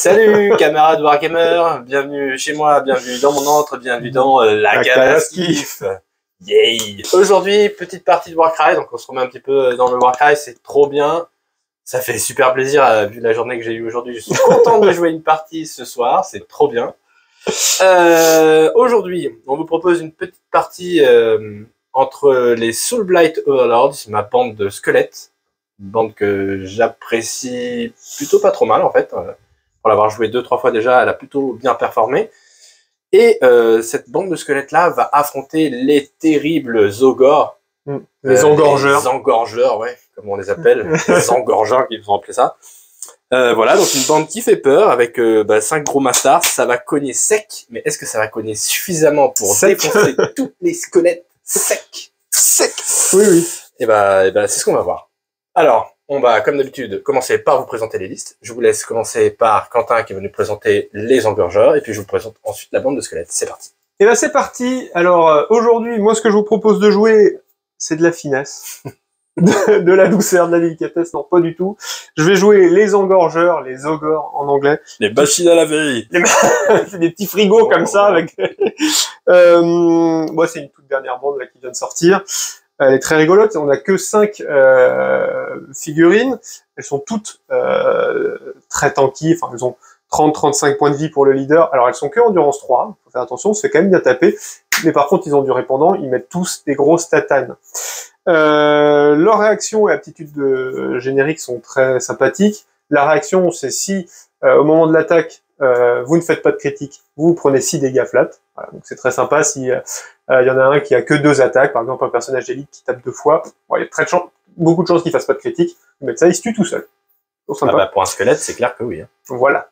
Salut camarades Wargamer, bienvenue chez moi, bienvenue dans mon antre, bienvenue dans la Calaskif. Yay! Aujourd'hui, petite partie de Warcry, donc on se remet un petit peu dans le Warcry, c'est trop bien. Ça fait super plaisir, vu la journée que j'ai eue aujourd'hui, je suis content de jouer une partie ce soir, c'est trop bien. Aujourd'hui, on vous propose une petite partie entre les Soulblight Overlords, ma bande de squelettes. Une bande que j'apprécie plutôt pas trop mal en fait. Pour l'avoir joué 2-3 fois déjà, elle a plutôt bien performé. Et cette bande de squelettes-là va affronter les terribles ogres. Les engorgeurs. Les engorgeurs, ouais, comme on les appelle. Les engorgeurs, qu'ils vont appeler ça. Voilà, donc une bande qui fait peur avec 5 gros masters. Ça va cogner sec, mais est-ce que ça va cogner suffisamment pour défoncer tous les squelettes secs? Oui, oui. Et c'est ce qu'on va voir. Alors, on va, comme d'habitude, commencer par vous présenter les listes. Je vous laisse commencer par Quentin qui va nous présenter les engorgeurs, et puis je vous présente ensuite la bande de squelettes. C'est parti. Et c'est parti. Alors, aujourd'hui, moi, ce que je vous propose de jouer, c'est de la finesse. de la douceur, de la délicatesse, non, pas du tout. Je vais jouer les engorgeurs, les ogres en anglais. Les machines à laver. C'est des petits frigos comme ça, avec... moi, c'est une toute dernière bande là, qui vient de sortir. Elle est très rigolote, on n'a que 5 figurines, elles sont toutes très tanky, enfin elles ont 30-35 points de vie pour le leader, alors elles sont que endurance 3, faut faire attention, on se fait quand même bien taper, mais par contre ils ont du répandant, ils mettent tous des grosses tatanes. Leurs réactions et aptitudes de générique sont très sympathiques. La réaction c'est si au moment de l'attaque vous ne faites pas de critique, vous prenez 6 dégâts flat. Voilà, donc c'est très sympa si y en a un qui a que 2 attaques, par exemple un personnage d'élite qui tape 2 fois, bon, il y a beaucoup de chances qu'il fasse pas de critique, mais ça il se tue tout seul. Donc, sympa. Pour un squelette, c'est clair que oui. Hein. Voilà.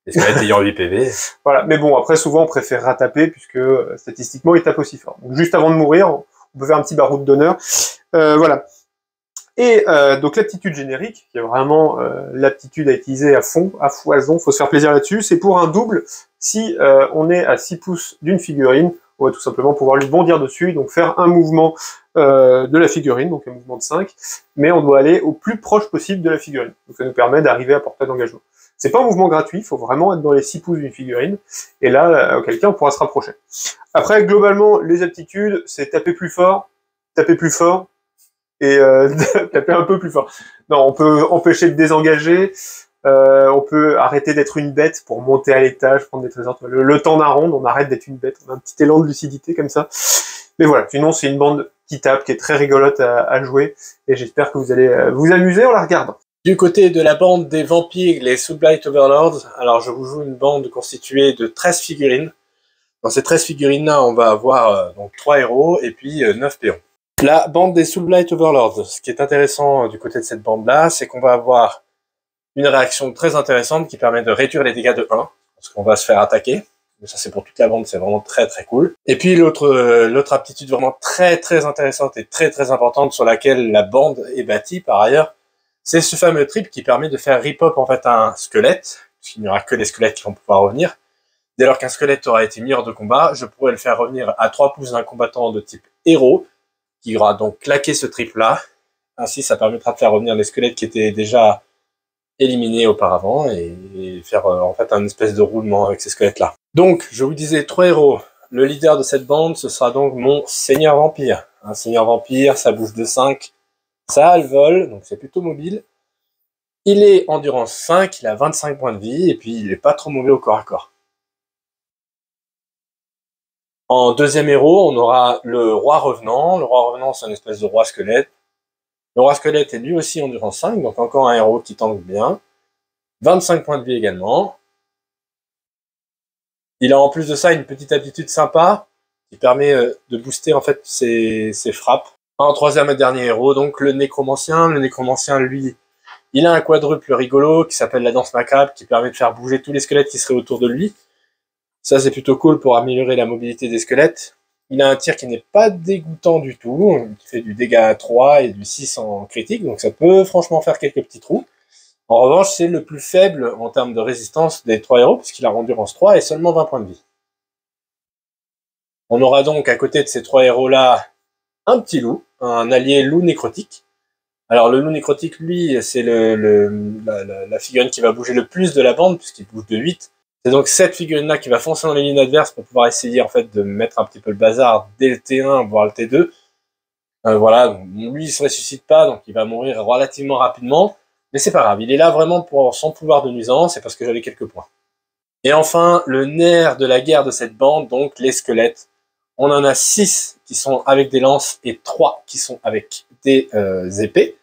Les squelettes ayant 8 PV. Voilà, mais bon, après souvent on préférera taper puisque statistiquement il tape aussi fort. Donc juste avant de mourir, on peut faire un petit baroud d'honneur. Voilà. Et donc l'aptitude générique, qui est vraiment l'aptitude à utiliser à fond, à foison, faut se faire plaisir là-dessus, c'est pour un double, si on est à 6 pouces d'une figurine, on va tout simplement pouvoir lui bondir dessus, donc faire un mouvement de la figurine, donc un mouvement de 5, mais on doit aller au plus proche possible de la figurine. Donc ça nous permet d'arriver à portée d'engagement. C'est pas un mouvement gratuit, il faut vraiment être dans les 6 pouces d'une figurine, et là, auquel cas on pourra se rapprocher. Après, globalement, les aptitudes, c'est taper plus fort, et taper un peu plus fort. Non, on peut empêcher de désengager, on peut arrêter d'être une bête pour monter à l'étage, prendre des trésors. Le temps d'un round, on arrête d'être une bête, on a un petit élan de lucidité comme ça. Mais voilà, sinon c'est une bande qui tape, qui est très rigolote à jouer, et j'espère que vous allez vous amuser en la regardant. Du côté de la bande des vampires, les Soulblight Overlords, alors je vous joue une bande constituée de 13 figurines. Dans ces 13 figurines-là, on va avoir donc 3 héros et puis 9 péons. La bande des Soulblight Overlords, ce qui est intéressant du côté de cette bande-là, c'est qu'on va avoir une réaction très intéressante qui permet de réduire les dégâts de 1, parce qu'on va se faire attaquer. Mais ça, c'est pour toute la bande, c'est vraiment très très cool. Et puis l'autre aptitude vraiment très très intéressante et très très importante sur laquelle la bande est bâtie par ailleurs, c'est ce fameux trip qui permet de faire rip-up en fait un squelette, puisqu'il n'y aura que les squelettes qui vont pouvoir revenir. Dès lors qu'un squelette aura été mis hors de combat, je pourrais le faire revenir à 3 pouces d'un combattant de type héros, qui aura donc claqué ce trip-là. Ainsi, ça permettra de faire revenir les squelettes qui étaient déjà éliminés auparavant et faire en fait un espèce de roulement avec ces squelettes-là. Donc, je vous disais 3 héros. Le leader de cette bande, ce sera donc mon Seigneur Vampire. Un Seigneur Vampire, ça bouge de 5, ça a le vol, donc c'est plutôt mobile. Il est endurance 5, il a 25 points de vie, et puis il est pas trop mauvais au corps à corps. En deuxième héros, on aura le Roi Revenant. Le Roi Revenant, c'est une espèce de roi squelette. Le Roi Squelette est lui aussi endurance 5, donc encore un héros qui tank bien. 25 points de vie également. Il a en plus de ça une petite aptitude sympa qui permet de booster en fait ses frappes. En troisième et dernier héros, donc le Nécromancien. Le Nécromancien, lui, il a un quadruple rigolo qui s'appelle la Danse Macabre, qui permet de faire bouger tous les squelettes qui seraient autour de lui. Ça, c'est plutôt cool pour améliorer la mobilité des squelettes. Il a un tir qui n'est pas dégoûtant du tout, qui fait du dégât à 3 et du 6 en critique, donc ça peut franchement faire quelques petits trous. En revanche, c'est le plus faible en termes de résistance des 3 héros, puisqu'il a endurance 3 et seulement 20 points de vie. On aura donc à côté de ces 3 héros-là un petit loup, un allié loup nécrotique, Alors le loup nécrotique, lui, c'est la figurine qui va bouger le plus de la bande, puisqu'il bouge de 8. C'est donc cette figurine-là qui va foncer dans les lignes adverses pour pouvoir essayer en fait de mettre un petit peu le bazar dès le T1, voire le T2. Voilà, donc, lui il se ressuscite pas, donc il va mourir relativement rapidement. Mais c'est pas grave, il est là vraiment pour son pouvoir de nuisance, et parce que j'avais quelques points. Et enfin, le nerf de la guerre de cette bande, donc les squelettes. On en a 6 qui sont avec des lances et 3 qui sont avec des épées.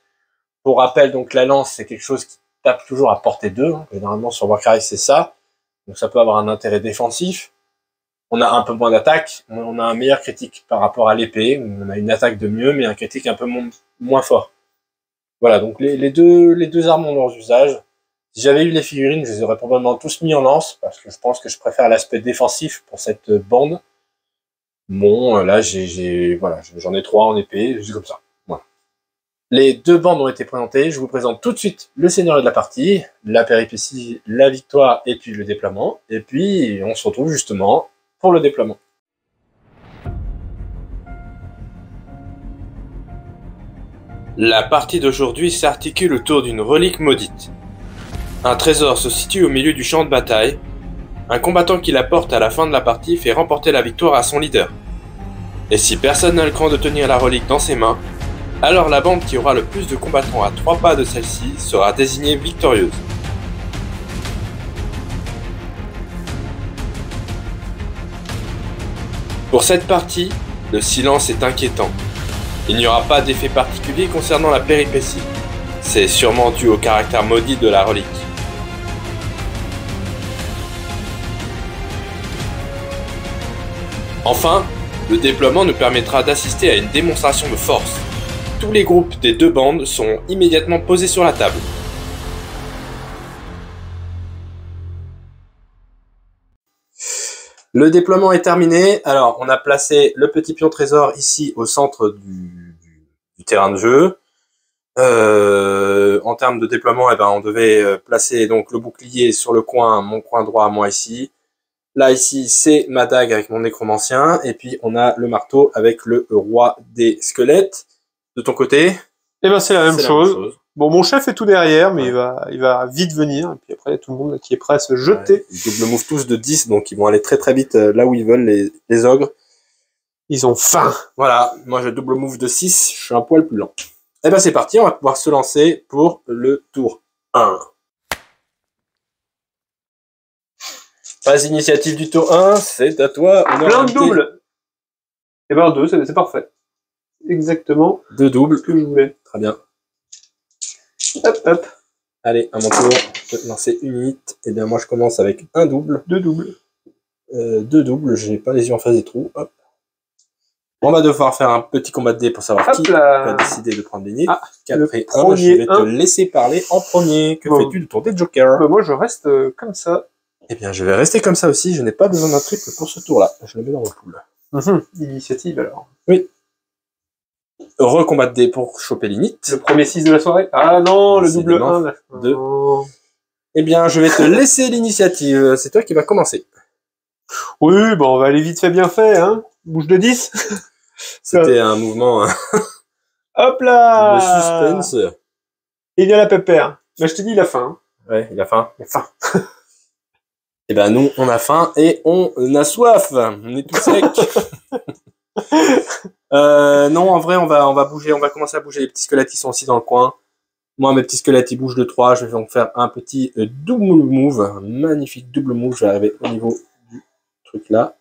Pour rappel, donc la lance, c'est quelque chose qui tape toujours à portée 2. Hein. Généralement, sur Warcry, c'est ça. Donc ça peut avoir un intérêt défensif. On a un peu moins d'attaque. On a un meilleur critique par rapport à l'épée. On a une attaque de mieux, mais un critique un peu moins fort. Voilà, donc les deux armes ont leurs usages. Si j'avais eu les figurines, je les aurais probablement tous mis en lance, parce que je pense que je préfère l'aspect défensif pour cette bande. Bon, là, voilà, j'en ai 3 en épée, juste comme ça. Voilà. Les 2 bandes ont été présentées. Je vous présente tout de suite le scénario de la partie, la péripétie, la victoire et puis le déploiement. Et puis, on se retrouve justement pour le déploiement. La partie d'aujourd'hui s'articule autour d'une relique maudite. Un trésor se situe au milieu du champ de bataille. Un combattant qui la porte à la fin de la partie fait remporter la victoire à son leader. Et si personne n'a le cran de tenir la relique dans ses mains, alors la bande qui aura le plus de combattants à 3 pas de celle-ci sera désignée victorieuse. Pour cette partie, le silence est inquiétant. Il n'y aura pas d'effet particulier concernant la péripétie. C'est sûrement dû au caractère maudit de la relique. Enfin, le déploiement nous permettra d'assister à une démonstration de force. Tous les groupes des 2 bandes sont immédiatement posés sur la table. Le déploiement est terminé. Alors, on a placé le petit pion trésor ici au centre du terrain de jeu. En termes de déploiement, eh ben, on devait placer donc le bouclier sur le coin, mon coin droit, moi ici. Là, ici, c'est ma dague avec mon nécromancien. Et puis, on a le marteau avec le roi des squelettes. De ton côté? Eh ben, c'est la même chose. Bon, mon chef est tout derrière, mais ouais. il va vite venir. Et puis après, il y a tout le monde qui est prêt à se jeter. Ouais, ils double move tous de 10, donc ils vont aller très très vite là où ils veulent, les ogres. Ils ont faim. Voilà, moi je double move de 6, je suis un poil plus lent. Eh ben c'est parti, on va pouvoir se lancer pour le tour 1. Phase initiative du tour 1, c'est à toi. Plein de doubles. Eh ben 2, c'est parfait. Exactement. 2 doubles. Ce que je voulais. Très bien. Hop, hop. Allez, à mon tour de lancer une unité. Eh bien moi je commence avec un double. 2 doubles. 2 doubles, j'ai pas les yeux en face des trous. Hop. On va devoir faire un petit combat de dés pour savoir qui va décider de prendre l'unité. 4 et 1, je vais te laisser parler en premier. Que fais-tu de ton dé de Joker? Moi je reste comme ça. Eh bien, je vais rester comme ça aussi. Je n'ai pas besoin d'un triple pour ce tour-là. Je le mets dans mon pool. Initiative, alors. Oui. Recombat de dés pour choper l'init. Le premier 6 de la soirée. Ah non, le double 1. 2. Eh bien, je vais te laisser l'initiative. C'est toi qui vas commencer. Oui, bon, on va aller vite fait, bien fait, hein. Bouge de 10. C'était un mouvement... Hop là. Le suspense. Il vient la pépère. Bah, je te dis, il a faim. Ouais, il a faim. Il a faim. Eh ben nous, on a faim et on a soif. On est tout sec. Non, en vrai, on va bouger. On va commencer à bouger. Les petits squelettes, ils sont aussi dans le coin. Moi, mes petits squelettes, ils bougent de 3. Je vais donc faire un petit double move. Un magnifique double move. Je vais arriver au niveau du truc là.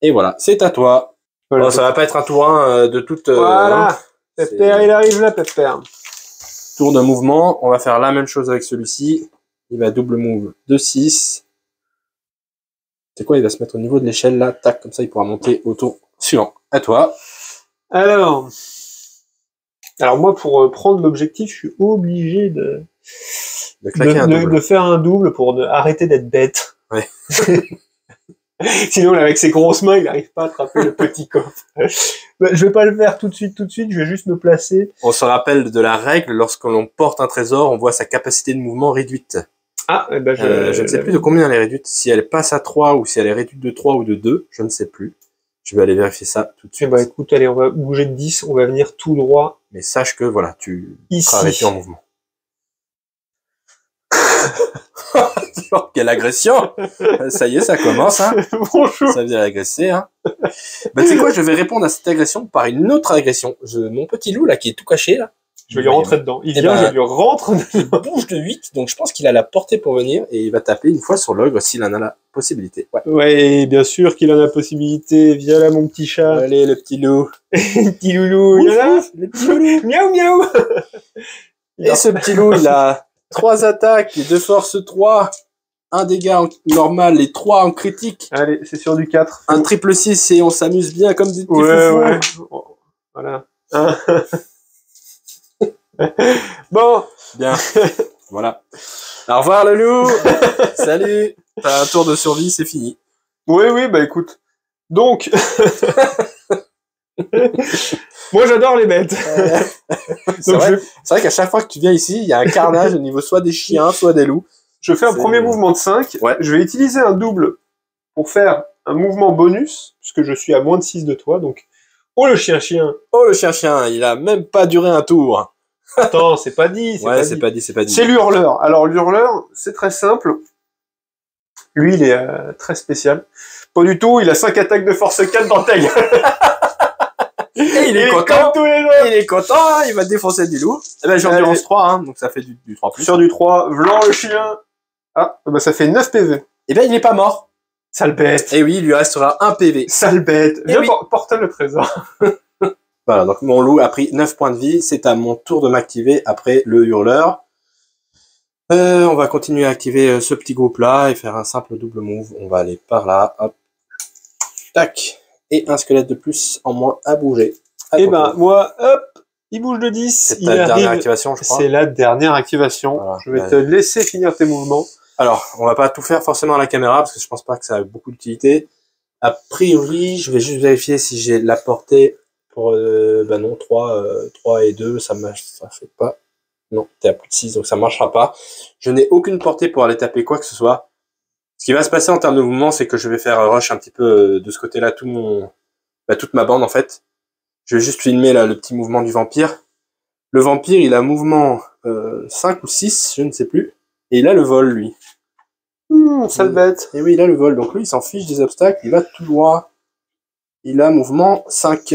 Et voilà, c'est à toi. Voilà, bon, ça va pas être un tour 1 de toute... voilà. Pépère, il arrive là, Pépère. Tour de mouvement. On va faire la même chose avec celui-ci. Il va double move de 6. C'est quoi? Il va se mettre au niveau de l'échelle là. Tac, comme ça, il pourra monter au tour suivant. À toi. Alors moi, pour prendre l'objectif, je suis obligé de faire un double pour arrêter d'être bête. Ouais. Sinon, là, avec ses grosses mains, il n'arrive pas à attraper le petit coffre. Je vais pas le faire tout de suite, je vais juste me placer. On se rappelle de la règle, lorsque l'on porte un trésor, on voit sa capacité de mouvement réduite. Ah, eh ben je ne sais plus de combien elle est réduite. Si elle passe à 3 ou si elle est réduite de 3 ou de 2, je ne sais plus. Je vais aller vérifier ça tout de suite. Eh ben, écoute, allez, on va bouger de 10, on va venir tout droit mais sache que voilà, tu Ici. seras arrêté en mouvement. Quelle agression! Ça y est, ça commence, hein. Bonjour. Ça vient agresser, hein. Bah, tu sais quoi, je vais répondre à cette agression par une autre agression. Mon petit loup, là, qui est tout caché, là. Je vais lui rentrer dedans. Il Eh vient, ben, je lui rentre dedans. Il bouge de 8, donc je pense qu'il a la portée pour venir, et il va taper une fois sur l'ogre s'il en a la possibilité. Ouais. Ouais, bien sûr qu'il en a la possibilité. Viens là, mon petit chat. Allez, le petit loup. Petit loulou. Il y en a. Le petit loulou. Miaou, miaou. Et ce petit loup, il a 3 attaques, et de force 3, un dégât normal et 3 en critique. Allez, c'est sur du 4. Un triple 6 et on s'amuse bien comme des petits Ouais, foufous. ouais. Voilà. Bon. Bien. Voilà. Au revoir le loup. Salut. T'as un tour de survie, c'est fini. Oui, oui, bah écoute. Donc. Moi, j'adore les bêtes. C'est vrai qu'à chaque fois que tu viens ici, il y a un carnage au niveau soit des chiens, soit des loups. Je fais un premier mouvement de 5. Ouais. Je vais utiliser un double pour faire un mouvement bonus, puisque je suis à moins de 6 de toi. Donc, oh le chien-chien. Oh le chien-chien, il a même pas duré un tour. Attends, c'est pas dit. Ouais, c'est pas dit, c'est pas dit. C'est l'hurleur. Alors, l'hurleur, c'est très simple. Lui, il est très spécial. Pas du tout, il a 5 attaques de force 4 dans ta gueule. Et il est content. Comme tous les autres. Il est content, il va défoncer du loup. Eh ben, j'ai endurance 3, hein, donc ça fait du 3+. Sur du 3, vlan le chien. Ah, bah ça fait 9 PV. Eh ben, il est pas mort. Sale bête. Et oui, il lui restera un PV. Sale bête. Eh Viens oui. porter le trésor. Voilà, donc mon loup a pris 9 points de vie. C'est à mon tour de m'activer après le hurleur. On va continuer à activer ce petit groupe-là et faire un simple double move. On va aller par là, hop. Tac. Et un squelette de plus en moins à bouger. Et ben, moi, hop, il bouge de 10. C'est Il ta dernière arrive. activation, je crois. C'est la dernière activation. Voilà. Je vais te laisser finir tes mouvements. Alors, on va pas tout faire forcément à la caméra, parce que je pense pas que ça a beaucoup d'utilité. A priori, je vais juste vérifier si j'ai la portée pour, bah non, 3 et 2, ça fait pas. Non, t'es à plus de 6, donc ça marchera pas. Je n'ai aucune portée pour aller taper quoi que ce soit. Ce qui va se passer en termes de mouvement, c'est que je vais faire rush un petit peu de ce côté-là, toute ma bande, en fait. Je vais juste filmer, là, le petit mouvement du vampire. Le vampire, il a mouvement, 5 ou 6, je ne sais plus. Et il a le vol, lui. Sale bête. Et oui, il a le vol. Donc lui, il s'en fiche des obstacles. Il va tout droit. Il a mouvement 5.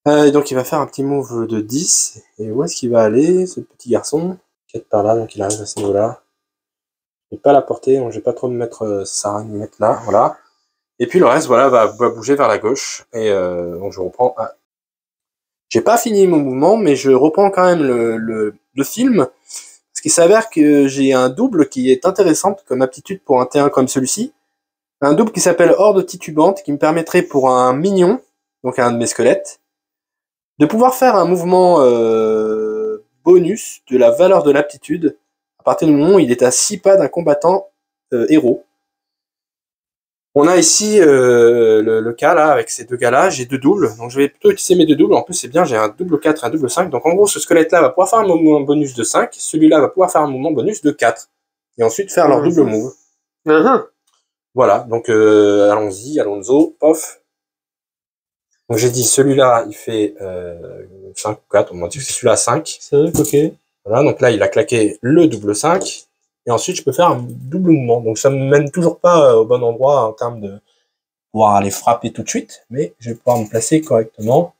Et donc il va faire un petit move de 10. Et où est-ce qu'il va aller, ce petit garçon? Peut-être par là, donc il arrive à ce niveau-là. Je n'ai pas la portée, donc je vais pas trop me mettre ça, me mettre là. Voilà. Et puis le reste, voilà, va bouger vers la gauche. Et donc je reprends. J'ai pas fini mon mouvement, mais je reprends quand même le film. Parce qu'il s'avère que j'ai un double qui est intéressant comme aptitude pour un T1 comme celui-ci. Un double qui s'appelle Horde titubante, qui me permettrait pour un mignon, donc un de mes squelettes, de pouvoir faire un mouvement bonus de la valeur de l'aptitude à partir du moment où il est à 6 pas d'un combattant héros. On a ici le cas là, avec ces deux gars-là, j'ai 2 doubles, donc je vais plutôt utiliser mes 2 doubles, en plus c'est bien, j'ai un double 4 et un double 5, donc en gros ce squelette-là va pouvoir faire un mouvement bonus de 5, celui-là va pouvoir faire un mouvement bonus de 4, et ensuite faire leur double move. Voilà, donc allons-y, Alonso, pof. Donc j'ai dit celui-là il fait 5 ou 4, on m'a dit que c'est celui-là 5. 5, ok. Voilà, donc là il a claqué le double 5. Et ensuite, je peux faire un double mouvement. Donc, ça me mène toujours pas au bon endroit en termes de pouvoir aller frapper tout de suite. Mais je vais pouvoir me placer correctement.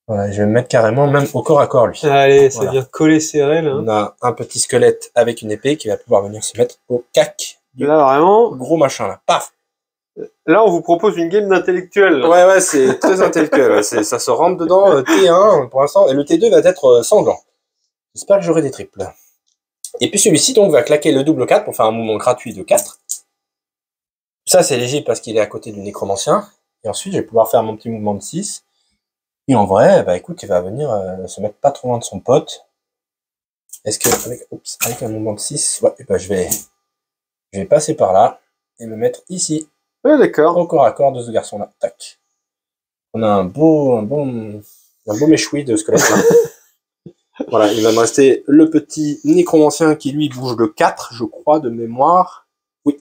Voilà, je vais me mettre carrément même au corps à corps, lui. Allez, ça vient coller serré, là. On a un petit squelette avec une épée qui va pouvoir venir se mettre au cac du là, vraiment, gros machin, là. Paf! Là, on vous propose une game d'intellectuel. Ouais, c'est très intellectuel. Ouais. Ça se rentre dedans. T1, pour l'instant. Et le T2 va être sanglant. J'espère que j'aurai des triples. Et puis celui-ci donc va claquer le double 4 pour faire un mouvement gratuit de 4. Ça c'est léger parce qu'il est à côté du nécromancien. Et ensuite je vais pouvoir faire mon petit mouvement de 6. Et en vrai, bah écoute, il va venir se mettre pas trop loin de son pote. Est-ce que avec un mouvement de 6, ouais, bah je vais passer par là et me mettre ici. Ouais, d'accord. Au corps à corps de ce garçon-là. Tac. On a un bon méchoui de squelette là. Voilà, il va me rester le petit nécromancien qui lui bouge de 4, je crois, de mémoire. Oui,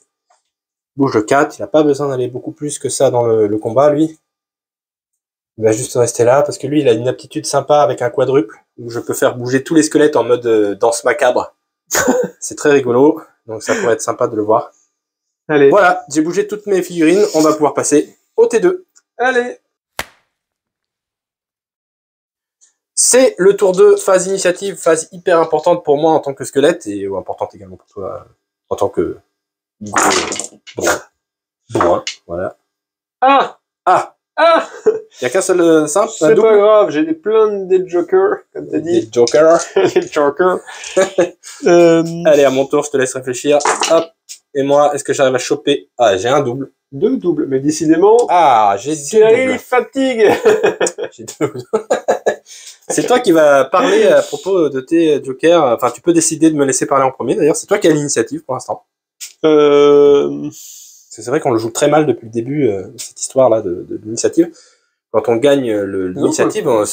bouge de 4, il n'a pas besoin d'aller beaucoup plus que ça dans le combat, lui. Il va juste rester là, parce que lui, il a une aptitude sympa avec un quadruple, où je peux faire bouger tous les squelettes en mode danse macabre. C'est très rigolo, donc ça pourrait être sympa de le voir. Allez. Voilà, j'ai bougé toutes mes figurines, on va pouvoir passer au T2. Allez. C'est le tour 2, phase initiative, phase hyper importante pour moi en tant que squelette, et importante également pour toi en tant que bourrin, voilà. Ah. Il n'y a qu'un seul simple, C'est pas grave, j'ai des plaintes des jokers, comme t'as dit. Des jokers. Les jokers. Allez, à mon tour, je te laisse réfléchir. Hop. Et moi, est-ce que j'arrive à choper? Ah, j'ai un double. 2 doubles, mais décidément... Ah, j'ai 2 Série doubles. fatigue. J'ai 2 doubles. C'est toi qui vas parler à propos de tes jokers. Enfin, tu peux décider de me laisser parler en premier. D'ailleurs, c'est toi qui as l'initiative pour l'instant. C'est vrai qu'on le joue très mal depuis le début, cette histoire-là de l'initiative. Quand on gagne l'initiative, on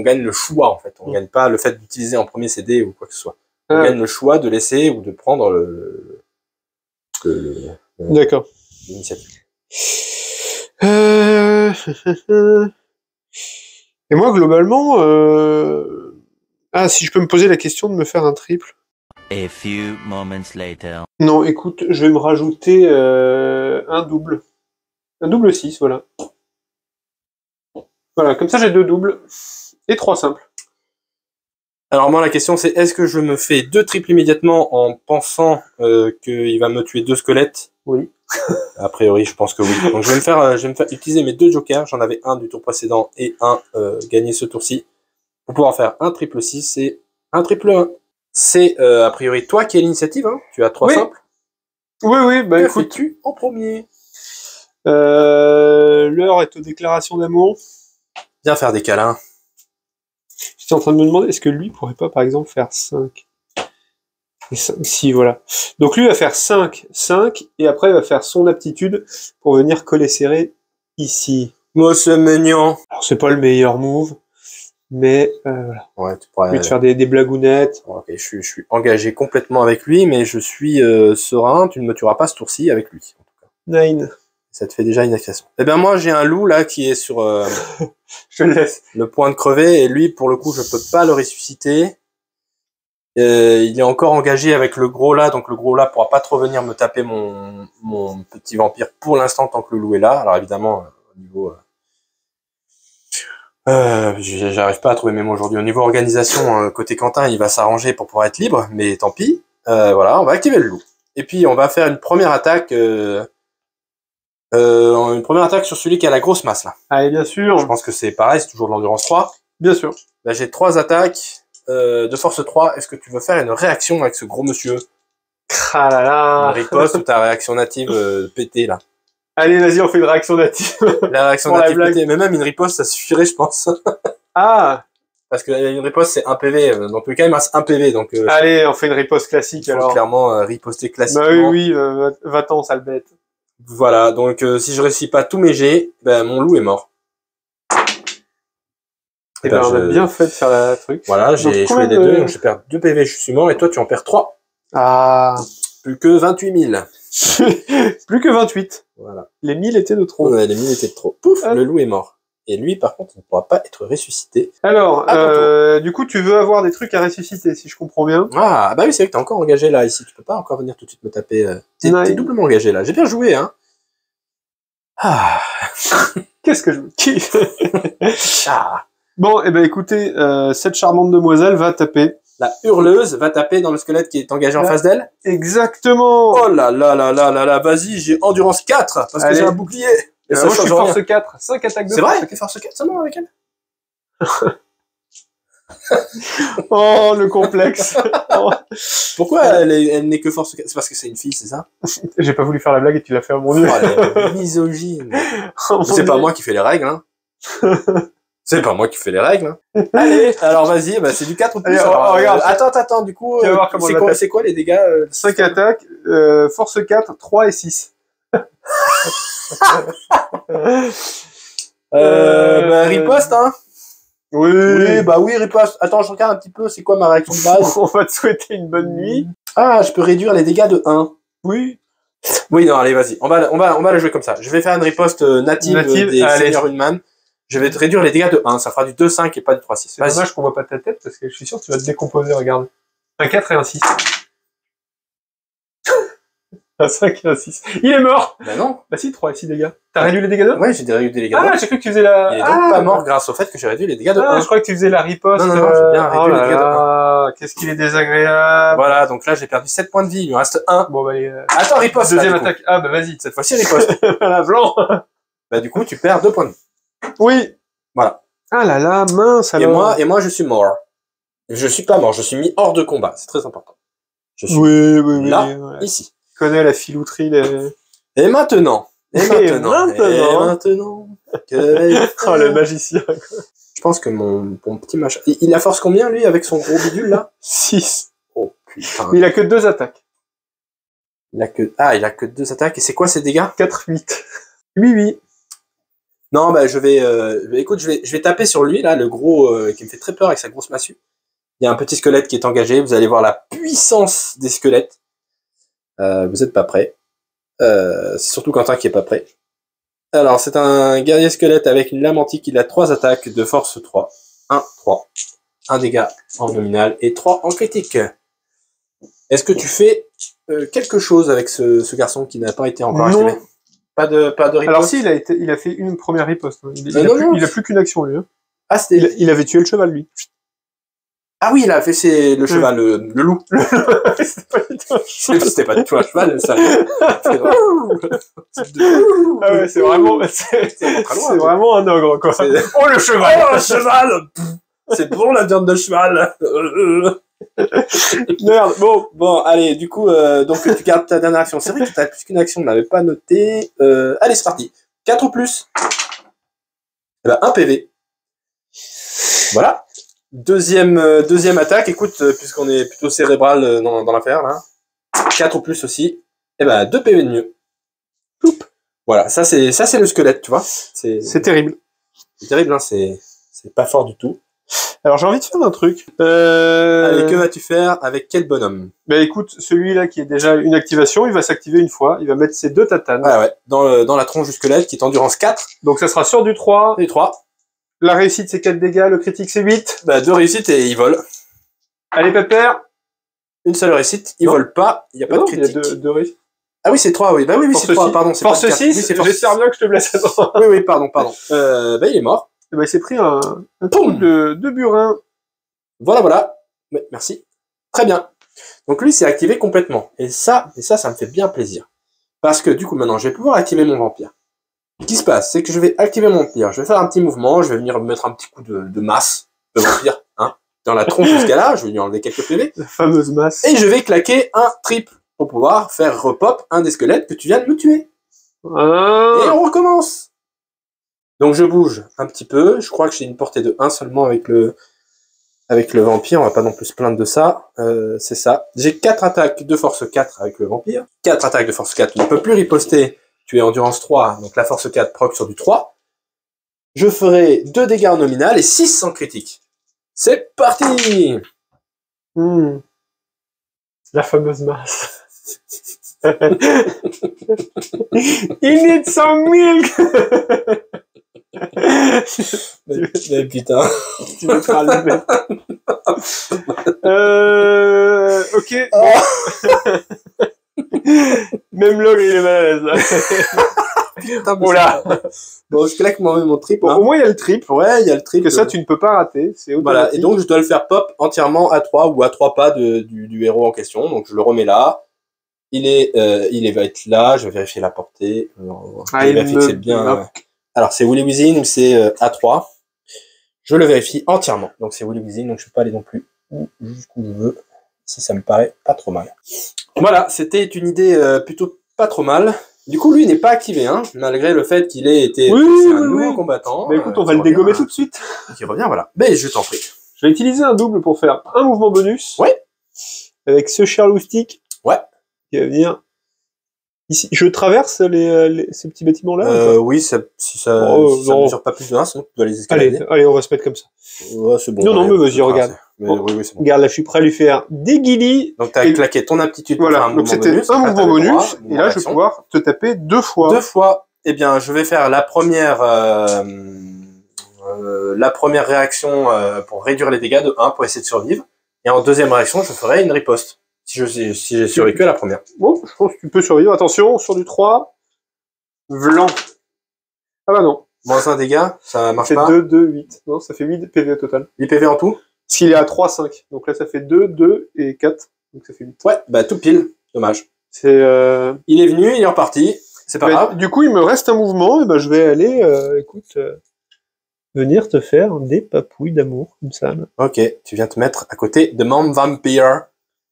gagne le choix, en fait. On gagne pas le fait d'utiliser en premier CD ou quoi que ce soit. On gagne le choix de laisser ou de prendre D'accord. l'initiative. Et moi, globalement... Ah, si je peux me poser la question de me faire un triple. A few moments later. Non, écoute, je vais me rajouter un double. Un double 6, voilà. Voilà, comme ça j'ai 2 doubles et 3 simples. Alors moi la question c'est est-ce que je me fais 2 triples immédiatement en pensant qu'il va me tuer 2 squelettes? Oui. A priori je pense que oui. Donc je vais me faire utiliser mes 2 jokers. J'en avais un du tour précédent et un gagné ce tour-ci. Pour pouvoir faire un triple 6 et un triple 1. C'est a priori toi qui as l'initiative, hein. Tu as 3 simples. Oui, bah Que écoute. fais-tu en premier? L'heure est aux déclarations d'amour. Viens faire des câlins. J'étais en train de me demander, est-ce que lui pourrait pas par exemple faire 5 et 5, si, voilà. Donc lui va faire 5, 5, et après il va faire son aptitude pour venir coller serré ici. Moi c'est mignon. Alors c'est pas le meilleur move, mais voilà. Ouais, tu pourrais... Lui de faire des blagounettes. Ok, je suis engagé complètement avec lui, mais je suis serein, tu ne me tueras pas ce tour-ci avec lui. En tout cas. 9. Ça te fait déjà une activation. Eh bien moi j'ai un loup là qui est sur Je le laisse. le point de crever, et lui pour le coup je peux pas le ressusciter. Il est encore engagé avec le gros là, donc le gros là pourra pas trop venir me taper mon petit vampire pour l'instant tant que le loup est là. Alors évidemment au niveau... j'arrive pas à trouver mes mots aujourd'hui. Au niveau organisation, côté Quentin, il va s'arranger pour pouvoir être libre, mais tant pis. Voilà, on va activer le loup. Et puis on va faire une première attaque sur celui qui a la grosse masse là. Allez, bien sûr. Je pense que c'est pareil, c'est toujours de l'endurance 3. Bien sûr. Là j'ai 3 attaques de force 3. Est-ce que tu veux faire une réaction avec ce gros monsieur? Ah là là. Une riposte ou ta réaction native pétée là? Allez, vas-y, on fait une réaction native. La réaction Pour la native blague. pétée, mais même une riposte ça suffirait je pense. Ah. Parce que une riposte c'est 1 PV, dans tous les cas il me reste 1 PV, donc Allez, on fait une riposte classique il faut alors. clairement riposter classiquement. Bah oui, va-t'en, sale bête. Voilà, donc si je réussis pas tous mes jets, ben mon loup est mort. Et ben, on a bien fait de faire la truc. Voilà, j'ai Donc, échoué les deux, donc je perds 2 PV, je suis mort, et toi tu en perds 3. Ah. Plus que 28 000. Plus que 28. Voilà. Les 1000 étaient de trop. Ouais, les 1000 étaient de trop. Pouf, Ah. le loup est mort. Et lui, par contre, il ne pourra pas être ressuscité. Alors, À ton du coup, tu veux avoir des trucs à ressusciter, si je comprends bien. Ah, bah oui, c'est vrai que t'es encore engagé là, ici. Tu peux pas encore venir tout de suite me taper. T'es doublement engagé là. J'ai bien joué, hein. Ah. Qu'est-ce que je kiffe. Ah. Bon, eh ben écoutez, cette charmante demoiselle va taper. La hurleuse va taper dans le squelette qui est engagé en face d'elle. Exactement. Oh là là là là là là, vas-y, j'ai endurance 4, parce que Allez. j'ai un bouclier. Et Moi, je suis change rien. force 4. 5 attaques de C'est vrai, force. t'es force 4 seulement avec elle? Oh, le complexe. Oh. Pourquoi elle n'est que force 4? C'est parce que c'est une fille, c'est ça? J'ai pas voulu faire la blague et tu l'as fait à mon dieu. Oh, elle est misogyne. Oh, mon C'est pas Dieu. moi qui fais les règles, hein. C'est pas moi qui fais les règles, hein. Allez, alors vas-y, bah c'est du 4 ou plus. Allez, alors, regarde. Attends, du coup, Tu vas voir comment elle va c'est quoi les dégâts 5 attaques, force 4, 3 et 6. Bah riposte, hein. Oui, Bah oui, riposte. Attends, je regarde un petit peu, c'est quoi ma réaction de base? on va te souhaiter une bonne nuit. Ah, je peux réduire les dégâts de 1. Oui. Oui, non, allez, vas-y. On va la jouer comme ça. Je vais faire une riposte native Native, des allez. Seigneurs Unman. Je vais te réduire les dégâts de 1, ça fera du 2-5 et pas du 3-6. C'est dommage qu'on voit pas ta tête, parce que je suis sûr que tu vas te décomposer, regarde. Un 4 et un 6. Un 5 et un 6. Il est mort! Bah non. Bah si, 3 et 6 dégâts. T'as réduit les dégâts de 1? Ouais, j'ai réduit les dégâts de 1. Ah, j'ai cru que tu faisais la... Il est donc pas mort grâce au fait que j'ai réduit les dégâts de 1. Ah, je crois que tu faisais la riposte. Non, j'ai bien réduit les dégâts de 1. Ah, qu'est-ce qu'il est désagréable. Voilà, donc là j'ai perdu 7 points de vie, il me reste 1. Bon, bah, allez, Attends, riposte. deuxième là, du coup. attaque. Ah, bah, vas-y. Cette fois-ci, riposte. Voilà, blanc. Bah du coup, tu perds 2 points de vie. Oui. Voilà. Ah là là, mince, alors. Et moi, je suis mort. Je suis pas mort, je suis mis hors de combat. C'est très important. Je suis Oui, là, ouais. ici. Je connais la filouterie, les... Et maintenant. Et maintenant. Oh, le magicien, quoi. Je pense que mon petit machin... Il a force combien, lui, avec son gros bidule, là? 6. Oh, putain. Il a que 2 attaques. Il a que 2 attaques. Et c'est quoi ces dégâts? 4, 8. Oui. Non, bah, écoute, je vais taper sur lui, là, le gros, qui me fait très peur avec sa grosse massue. Il y a un petit squelette qui est engagé. Vous allez voir la puissance des squelettes. Vous êtes pas prêts. C'est surtout Quentin qui est pas prêt. Alors, c'est un guerrier squelette avec une lame antique. Il a 3 attaques de force 3. 1, 3. 1 dégât en nominal et 3 en critique. Est-ce que tu fais quelque chose avec ce garçon qui n'a pas été encore activé? Pas de riposte. Alors si, il a fait une première riposte. Il a plus qu'une action, lui. Hein. Ah, c'était... Il avait tué le cheval, lui. Ah oui, il a fait le cheval, le loup. C'était pas du tout un cheval, ça. Ah ouais, c'est vraiment, c'est vraiment un ogre, quoi. Oh, le cheval! Oh, le cheval! C'est bon, la viande de cheval! Merde, Bon, allez, du coup, donc tu gardes ta dernière action. C'est vrai que tu as plus qu'une action, on ne l'avait pas noté. Allez, c'est parti. 4 ou plus. Eh ben, 1 PV. Voilà. Deuxième attaque, écoute, puisqu'on est plutôt cérébral dans l'affaire, là. 4 ou plus aussi. Eh ben, 2 PV de mieux. Poup. Voilà, ça c'est le squelette, tu vois. c'est terrible. C'est terrible, hein, c'est pas fort du tout. Alors j'ai envie de faire un truc. Allez, que vas-tu faire avec quel bonhomme? Bah écoute, celui-là qui est déjà une activation, il va s'activer une fois, il va mettre ses 2 tatanes. Ouais, dans la tronche du squelette qui est endurance 4. Donc ça sera sur du 3. Et 3. La réussite c'est 4 dégâts, le critique c'est 8. Bah 2 réussites et il vole. Allez pépère. Une seule réussite, il vole pas, il n'y a pas de critique. Il y a 2 réussites. Ah oui, c'est 3, oui. Bah oui, c'est 3, pardon. Force 6, oui, j'espère bien que je te blesse. Oui, pardon. Bah il est mort. Et bah il s'est pris un coup de burin. Voilà. Ouais, merci. Très bien. Donc lui, c'est activé complètement. Et ça me fait bien plaisir. Parce que du coup, maintenant, je vais pouvoir activer mon vampire. Ce qui se passe, c'est que je vais activer mon vampire. Je vais faire un petit mouvement, je vais venir mettre un petit coup de masse de vampire, hein, dans la tronche jusqu'à là, je vais lui enlever quelques PV. La fameuse masse. Et je vais claquer un triple pour pouvoir faire repop un des squelettes que tu viens de me tuer. Ah. Et on recommence. Donc je bouge un petit peu. Je crois que j'ai une portée de 1 seulement avec le vampire. On va pas non plus se plaindre de ça. C'est ça. J'ai 4 attaques de force 4 avec le vampire. 4 attaques de force 4. Tu ne peux plus riposter. Tu es endurance 3. Donc la force 4 proc sur du 3. Je ferai 2 dégâts en nominal et 6 sans critique. C'est parti. La fameuse masse. Il need some milk. Mais putain. Tu mettras le bête. Ok. Même l'ogre, il est mal à l'aise, là. Putain, Oula. Bon, je claque moi-même mon triple. Bon, au moins, il y a le triple. Ouais, il y a le triple. Que ça, tu ne peux pas rater. C'est voilà. Et donc, je dois le faire pop entièrement à 3 ou à 3 pas du héros en question. Donc, je le remets là. Il va être là. Je vais vérifier la portée. Je vérifie que c'est bien. Alors, c'est Willy Wizin ou c'est A3. Je le vérifie entièrement. Donc, c'est Willy Wizin. Donc, je ne peux pas aller non plus jusqu'où je veux. Si ça me paraît pas trop mal. Voilà. C'était une idée plutôt pas trop mal. Du coup, lui, il n'est pas activé, hein, malgré le fait qu'il ait été un nouveau combattant. Mais écoute, on va le dégommer tout de suite. Qui revient, voilà. Mais je t'en prie. Je vais utiliser un double pour faire un mouvement bonus. Ouais. Avec ce charloustique. Ouais. Qui va venir ici. Je traverse ces petits bâtiments-là. Oui, ça ne mesure pas plus de 1, sinon tu dois les escalader. Allez, on va se mettre comme ça. Ouais, c'est bon. Non, mais vas-y, regarde. Oui, c'est bon. Regarde, là, je suis prêt à lui faire des guilis. Donc, t'as claqué ton aptitude pour faire un mouvement bonus. Donc, c'était un mouvement bonus. Et là, je vais pouvoir te taper 2 fois. 2 fois. Eh bien, je vais faire la première la première réaction pour réduire les dégâts de 1 pour essayer de survivre. Et en deuxième réaction, je ferai une riposte. Si j'ai survécu à la première. Bon, je pense que tu peux survivre. Attention, sur du 3. Vlan. Ah bah non. Moins 1 dégât, ça marche Ça fait pas. 2, 2, 8. Non, ça fait 8 PV au total. 8 PV en tout. Parce qu'il est à 3, 5. Donc là, ça fait 2, 2 et 4. Donc ça fait 8. Ouais, bah tout pile. Dommage. C'est... Il est venu, il est reparti. C'est pas grave. Du coup, il me reste un mouvement. Et ben, je vais aller, venir te faire des papouilles d'amour, comme ça. Là. Ok, tu viens te mettre à côté de Mom Vampire.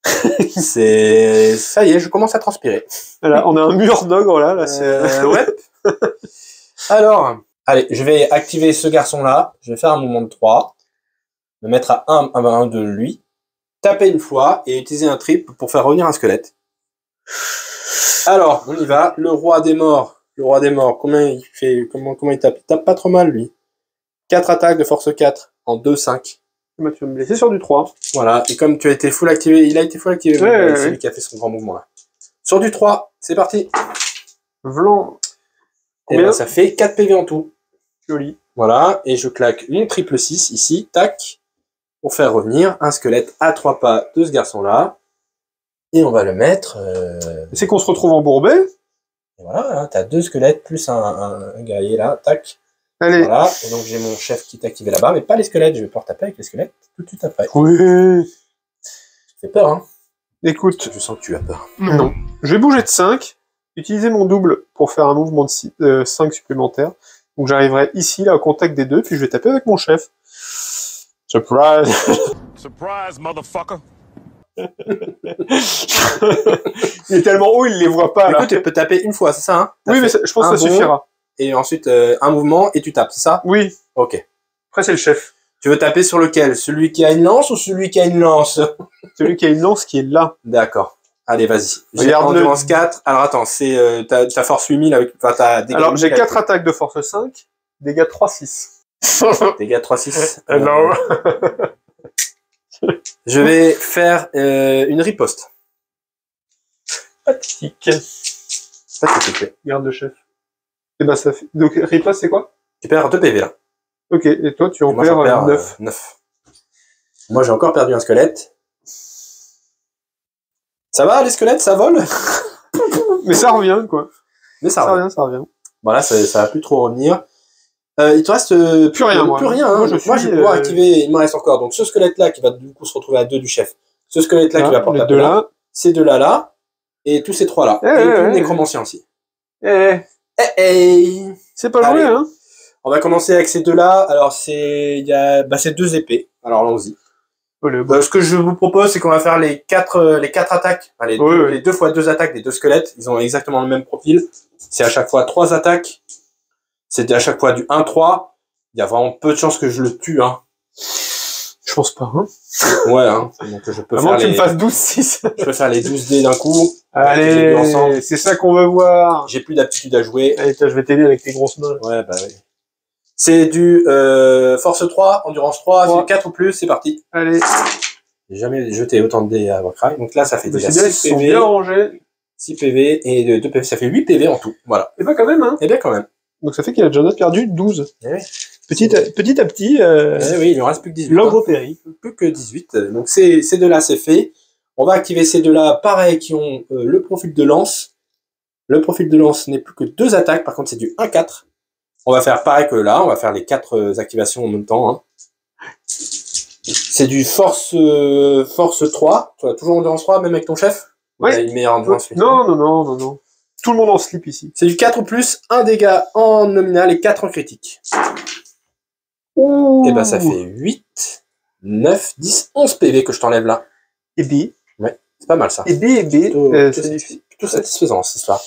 Ça y est, je commence à transpirer. Voilà, on a un mur d'ogre là. Ouais. Alors, allez, je vais activer ce garçon-là. Je vais faire un mouvement de 3. Me mettre à 1 de lui. Taper une fois et utiliser un triple pour faire revenir un squelette. Alors, on y va. Le roi des morts. Le roi des morts, combien il fait, comment il tape? Il tape pas trop mal, lui. 4 attaques de force 4 en 2-5. Bah, tu vas me blesser sur du 3. Voilà, et comme tu as été full activé, il a été full activé. Ouais, c'est lui qui a fait son grand mouvement là. Sur du 3, c'est parti. Vlan. Et ben, ça fait 4 PV en tout. Joli. Voilà, et je claque mon triple 6 ici, tac, pour faire revenir un squelette à 3 pas de ce garçon-là. Et on va le mettre... C'est qu'on se retrouve embourbé. Et voilà, hein, t'as 2 squelettes plus un guerrier là, tac. Allez. Voilà, et donc j'ai mon chef qui est activé là-bas, mais pas les squelettes, je vais pouvoir taper avec les squelettes tout de suite après. Oui. Ça fait peur, hein. Écoute. Je sens que tu as peur. Non. Je vais bouger de 5, utiliser mon double pour faire un mouvement de 5 supplémentaires. Donc j'arriverai ici, là, au contact des deux, puis je vais taper avec mon chef. Surprise. Surprise, motherfucker. Il est tellement haut, il les voit pas, là. Écoute, tu peux taper une fois, c'est ça, hein? Oui, mais je pense que ça suffira. Et ensuite, un mouvement, et tu tapes, c'est ça? Oui. Ok. Après, c'est le chef. Tu veux taper sur lequel? Celui qui a une lance ou celui qui a une lance? Celui qui a une lance qui est là. D'accord. Allez, vas-y. Regarde endurance 4. Alors attends, c'est ta force 8000 avec... Enfin, ta dégâts. Alors, j'ai 4 attaques de force 5, dégâts 3-6. Dégâts 3-6. Non. Je vais faire une riposte. Pathétique. Pathétique. Garde le chef. Et ben, ça fait... Donc, riposte, c'est quoi? Tu perds 2 PV là. Ok, et toi, tu en Moi, j'en perds 9. 9. Moi, j'ai encore perdu un squelette. Ça va, les squelettes, ça vole? Mais ça revient, quoi. Mais ça revient. Ça revient. Voilà, ça va plus trop revenir. Il te reste plus rien, moi. Plus rien. Hein. Moi, je vais pouvoir activer. Il me reste encore. Donc, ce squelette-là qui va du coup se retrouver à 2 du chef. Ce squelette-là qui va porter les deux là. Ces deux là. Et tous ces 3 là. Et le nécromancien aussi. C'est pas joué, hein. On va commencer avec ces 2 là. Alors, c'est 2 épées. Alors, allons-y. Ce que je vous propose, c'est qu'on va faire les 4 attaques. Enfin, les 2 fois 2 attaques des 2 squelettes. Ils ont exactement le même profil. C'est à chaque fois 3 attaques. C'est à chaque fois du 1-3. Il y a vraiment peu de chances que je le tue, hein. Je pense pas, hein. Ouais, hein. Donc, je peux faire que tu me fasses 12-6. Je peux faire les 12 dés d'un coup. Allez, c'est ça qu'on veut voir. J'ai plus d'aptitude à jouer. Allez, je vais t'aider avec tes grosses mains. Ouais, bah oui. C'est du force 3, endurance 3, c'est 4 ou plus, c'est parti. Allez. J'ai jamais jeté autant de dés à Warcry. Donc là, ça fait déjà 6 PV. Bien rangés. 6 PV et 2 PV, ça fait 8 PV en tout. Voilà. Et bah quand même, hein. Et bien quand même. Donc ça fait qu'il a déjà perdu 12. Eh oui. Petit à petit, eh oui, il ne reste plus que 18. L'ogre périt. Plus que 18. Donc ces 2-là, c'est fait. On va activer ces 2-là, pareil, qui ont le profil de lance. Le profil de lance n'est plus que 2 attaques. Par contre, c'est du 1-4. On va faire pareil que là. On va faire les 4 activations en même temps. Hein. C'est du force 3. Tu as toujours endurance 3, même avec ton chef? Oui. Il a une meilleure endurance. Non. Tout le monde en slip ici. C'est du 4 ou plus, 1 dégât en nominal et 4 en critique. Ouh. Et ben ça fait 8, 9, 10, 11 PV que je t'enlève là. Et B. Ouais, c'est pas mal ça. Et B. Plutôt satisfaisant cette histoire.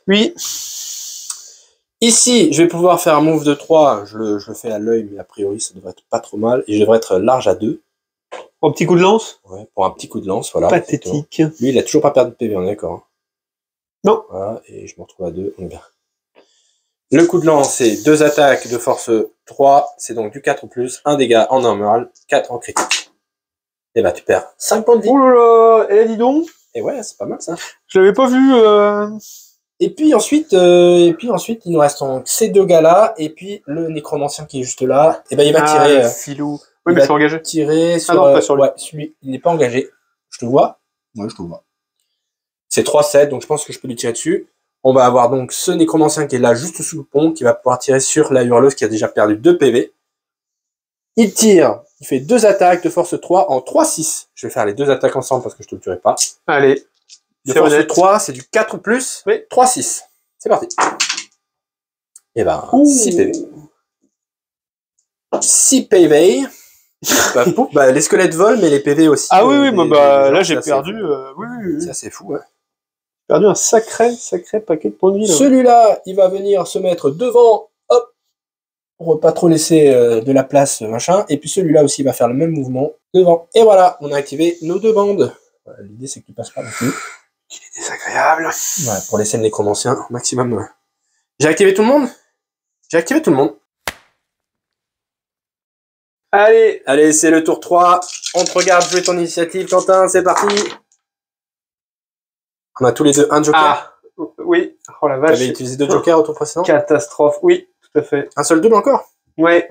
Oui. Ici, je vais pouvoir faire un move de 3. Je le fais à l'œil, mais a priori ça devrait être pas trop mal. Et je devrais être large à 2. Pour un petit coup de lance? Ouais, pour un petit coup de lance, voilà. Pathétique. Lui, il a toujours pas perdu de PV, on est d'accord. Hein. Non. Voilà, et je me retrouve à 2, on est bien. Le coup de lance, c'est 2 attaques de force 3, c'est donc du 4 ou plus, 1 dégât en normal, 4 en critique. Et bah tu perds 5 points de vie. Oh là là, dis donc. Et ouais, c'est pas mal ça. Je l'avais pas vu. Et puis ensuite, il nous reste donc ces deux gars-là, et puis le nécromancien qui est juste là. Et ben il va tirer. Filou. Il Oui, mais va je suis engagé. tirer sur. Ah non, pas sur lui. Ouais, celui, il n'est pas engagé. Je te vois. Ouais, je te vois. C'est 3-7, donc je pense que je peux lui tirer dessus. On va avoir donc ce nécromancien qui est là juste sous le pont, qui va pouvoir tirer sur la hurleuse qui a déjà perdu 2 PV. Il tire, il fait 2 attaques de force 3 en 3-6. Je vais faire les 2 attaques ensemble parce que je te le tuerai pas. Allez. De C'est force honnête. 3, c'est du 4 ou plus. Oui. 3-6. C'est parti. Et ben, Ouh. 6 PV. 6 PV. Les squelettes volent, mais les PV aussi. Ah oui, des là gens, j'ai c'est assez perdu. fou. Oui. C'est assez fou, ouais. J'ai perdu un sacré paquet de points de vie. Là. Celui-là, il va venir se mettre devant, hop, pour pas trop laisser de la place, machin. Et puis celui-là aussi va faire le même mouvement devant. Et voilà, on a activé nos 2 bandes. Voilà, l'idée, c'est que tu passes pas non plus. Il est désagréable. Ouais, pour laisser le nécromancien au maximum. Ouais. J'ai activé tout le monde. J'ai activé tout le monde. Allez, c'est le tour 3. On te regarde jouer ton initiative, Quentin, c'est parti. On a tous les deux un joker. Ah, oui. Oh la vache. Tu avais utilisé 2 jokers au tour précédent. Catastrophe. Oui, tout à fait. Un seul double encore. Ouais.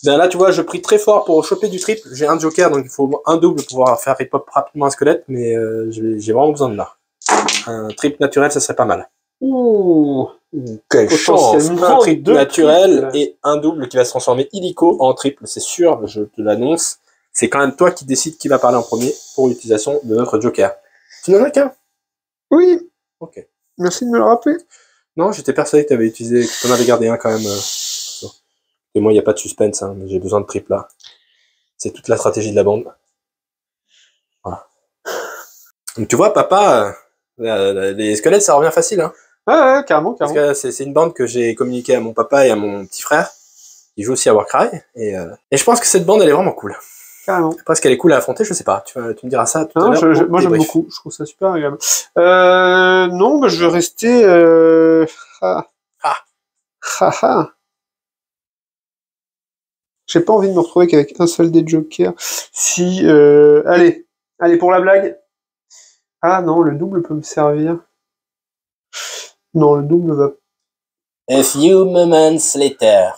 Ben là, tu vois, je prie très fort pour choper du triple. J'ai un joker, donc il faut un double pour pouvoir faire rip-hop rapidement un squelette, mais j'ai vraiment besoin de là. Un triple naturel, ça serait pas mal. Ouh. Quelle chance. Potentiellement Un triple 2 naturel triples. et un double qui va se transformer illico en triple, c'est sûr, je te l'annonce. C'est quand même toi qui décides qui va parler en premier pour l'utilisation de notre joker. Tu n'en as qu'un? Oui. Ok. Merci de me le rappeler. Non, j'étais persuadé que tu en avais gardé un quand même. Et moi, il n'y a pas de suspense, hein, mais j'ai besoin de triple là. C'est toute la stratégie de la bande. Voilà. Donc tu vois, papa, les squelettes, ça revient facile. Hein, Ouais, carrément. parce que c'est une bande que j'ai communiquée à mon papa et à mon petit frère, qui joue aussi à Warcry. Et je pense que cette bande, elle est vraiment cool. Carrément. Après, est-ce qu'elle est cool à affronter, je sais pas. Tu me diras ça tout à Non, l'heure. moi j'aime beaucoup, je trouve ça super agréable. Non, je vais rester. J'ai pas envie de me retrouver qu'avec un seul des jokers. Si, allez pour la blague. Ah non, le double peut me servir. Non, le double va. A few moments later.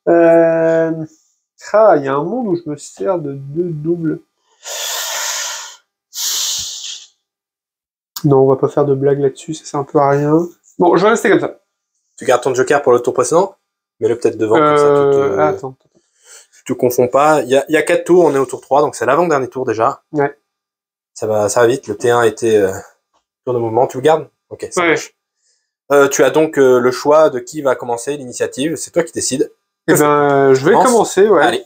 Il y a un monde où je me sers de 2 doubles. Non, on va pas faire de blague là-dessus, ça sert un peu à rien. Bon, je vais rester comme ça. Tu gardes ton joker pour le tour précédent, mets-le peut-être devant, comme ça Attends. tu te confonds pas. Il y a 4 tours, on est au tour 3, donc c'est l'avant-dernier tour déjà. Ouais. Ça va vite, le T1 était tour de mouvement, tu le gardes? Ok, ça marche. Tu as donc le choix de qui va commencer l'initiative, c'est toi qui décides. Eh ben, je vais commencer, ouais. Allez,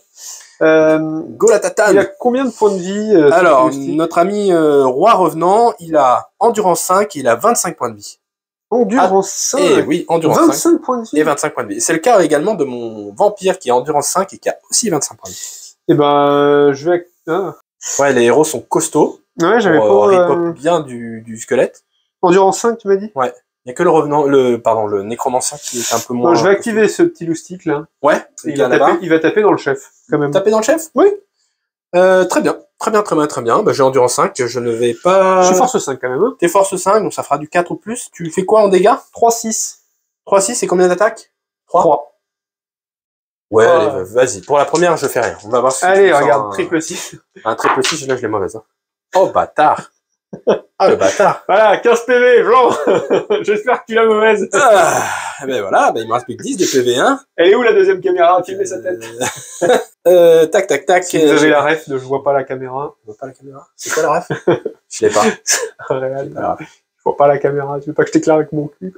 go la Il tatane. a combien de points de vie Alors, ce Steve notre ami Roi Revenant, il a Endurance 5 et il a 25 points de vie. Endurance 5 Et oui, Endurance 5 25 points de vie et 25 points de vie. C'est le cas également de mon Vampire qui a Endurance 5 et qui a aussi 25 points de vie. Eh ben, je vais... Ah. Ouais, les héros sont costauds. Ouais, j'avais Pour pas... rip-hop bien du squelette. Endurance 5, tu m'as dit? Ouais. Il y a que le nécromancien qui est un peu moins... Bon, je vais activer ce petit loustic, là. Ouais, Il va taper dans le chef, quand même. Taper dans le chef? Oui. Très bien. Bah, j'ai Endurance 5, je ne vais pas... Je suis force 5, quand même. Hein. T'es force 5, donc ça fera du 4 ou plus. Tu fais quoi en dégâts? 3-6. 3-6, et combien d'attaques? 3. Ouais, allez, vas-y. Pour la première, je fais rien. On va voir si allez, tu sens regarde, triple 6. Un triple 6, là, je l'ai mauvaise. Hein. Oh, bâtard. Ah, le bâtard. Voilà, 15 PV, blanc. J'espère que tu l'as mauvaise. Ben voilà, il me reste plus que 10 de PV1. Elle est où la deuxième caméra? Filmez sa tête. Tac. Si vous avez la ref de je vois pas la caméra. Je vois pas la caméra. C'est quoi la ref? Je l'ai pas. Réel, je vois pas la caméra. Tu veux pas que je t'éclaire avec mon cul?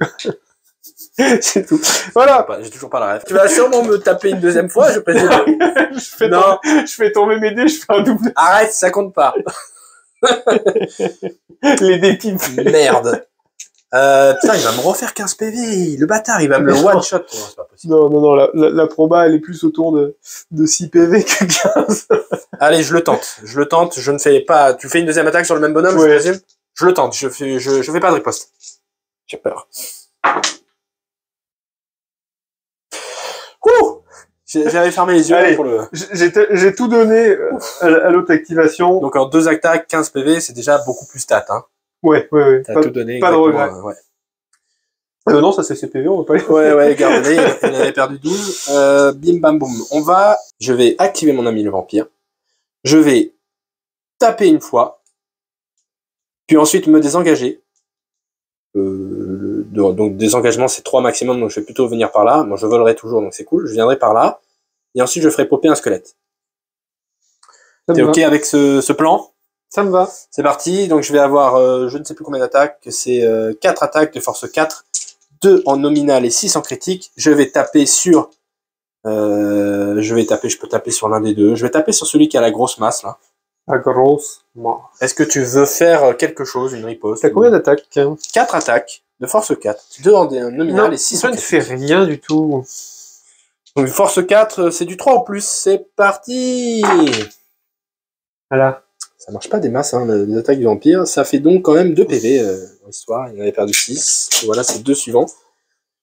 C'est tout. Voilà. J'ai toujours pas la ref. Tu vas sûrement me taper une deuxième fois, je présume. Je fais tomber mes dés, je fais un double. Arrête, ça compte pas. Les dépipes. Merde. Putain, il va me refaire 15 PV. Le bâtard, il va me le one-shot. Non, c'est pas possible. Non, la proba, elle est plus autour de 6 PV que 15. Allez, je le tente. Je ne fais pas... Tu fais une deuxième attaque sur le même bonhomme, ouais. je présume? Je le tente. Je fais pas de riposte. J'ai peur. Ouh! J'avais fermé les yeux. Allez, pour le... J'ai tout donné à l'autre activation. Donc en 2 attaques, 15 PV, c'est déjà beaucoup plus stat. Hein. Ouais. T'as Pas, tout donné. pas de exactement, regret. ouais. Non, ça c'est CPV, on va pas les... Ouais, regardez, il en avait perdu 12. Bim bam boum. Je vais activer mon ami le vampire. Je vais taper une fois, puis ensuite me désengager. Donc désengagement c'est 3 maximum, donc je vais plutôt venir par là. Moi je volerai toujours, donc c'est cool. Je viendrai par là, et ensuite je ferai popper un squelette. T'es ok avec ce plan? Ça me va. C'est parti, donc je vais avoir je ne sais plus combien d'attaques, c'est 4 attaques de force 4, 2 en nominal et 6 en critique. Je vais taper sur... je peux taper sur l'un des deux. Je vais taper sur celui qui a la grosse masse, là. La grosse masse. Est-ce que tu veux faire quelque chose, une riposte? T'as combien d'attaques? 4 attaques de force 4, 2 en nominal et 6 en ça ne critique. fait rien du tout. Donc force 4, c'est du 3 ou plus. C'est parti! Voilà. Ça marche pas des masses, hein, les attaques du vampire. Ça fait donc quand même 2 PV dans l'histoire. Il en avait perdu 6. Et voilà, c'est 2 suivants.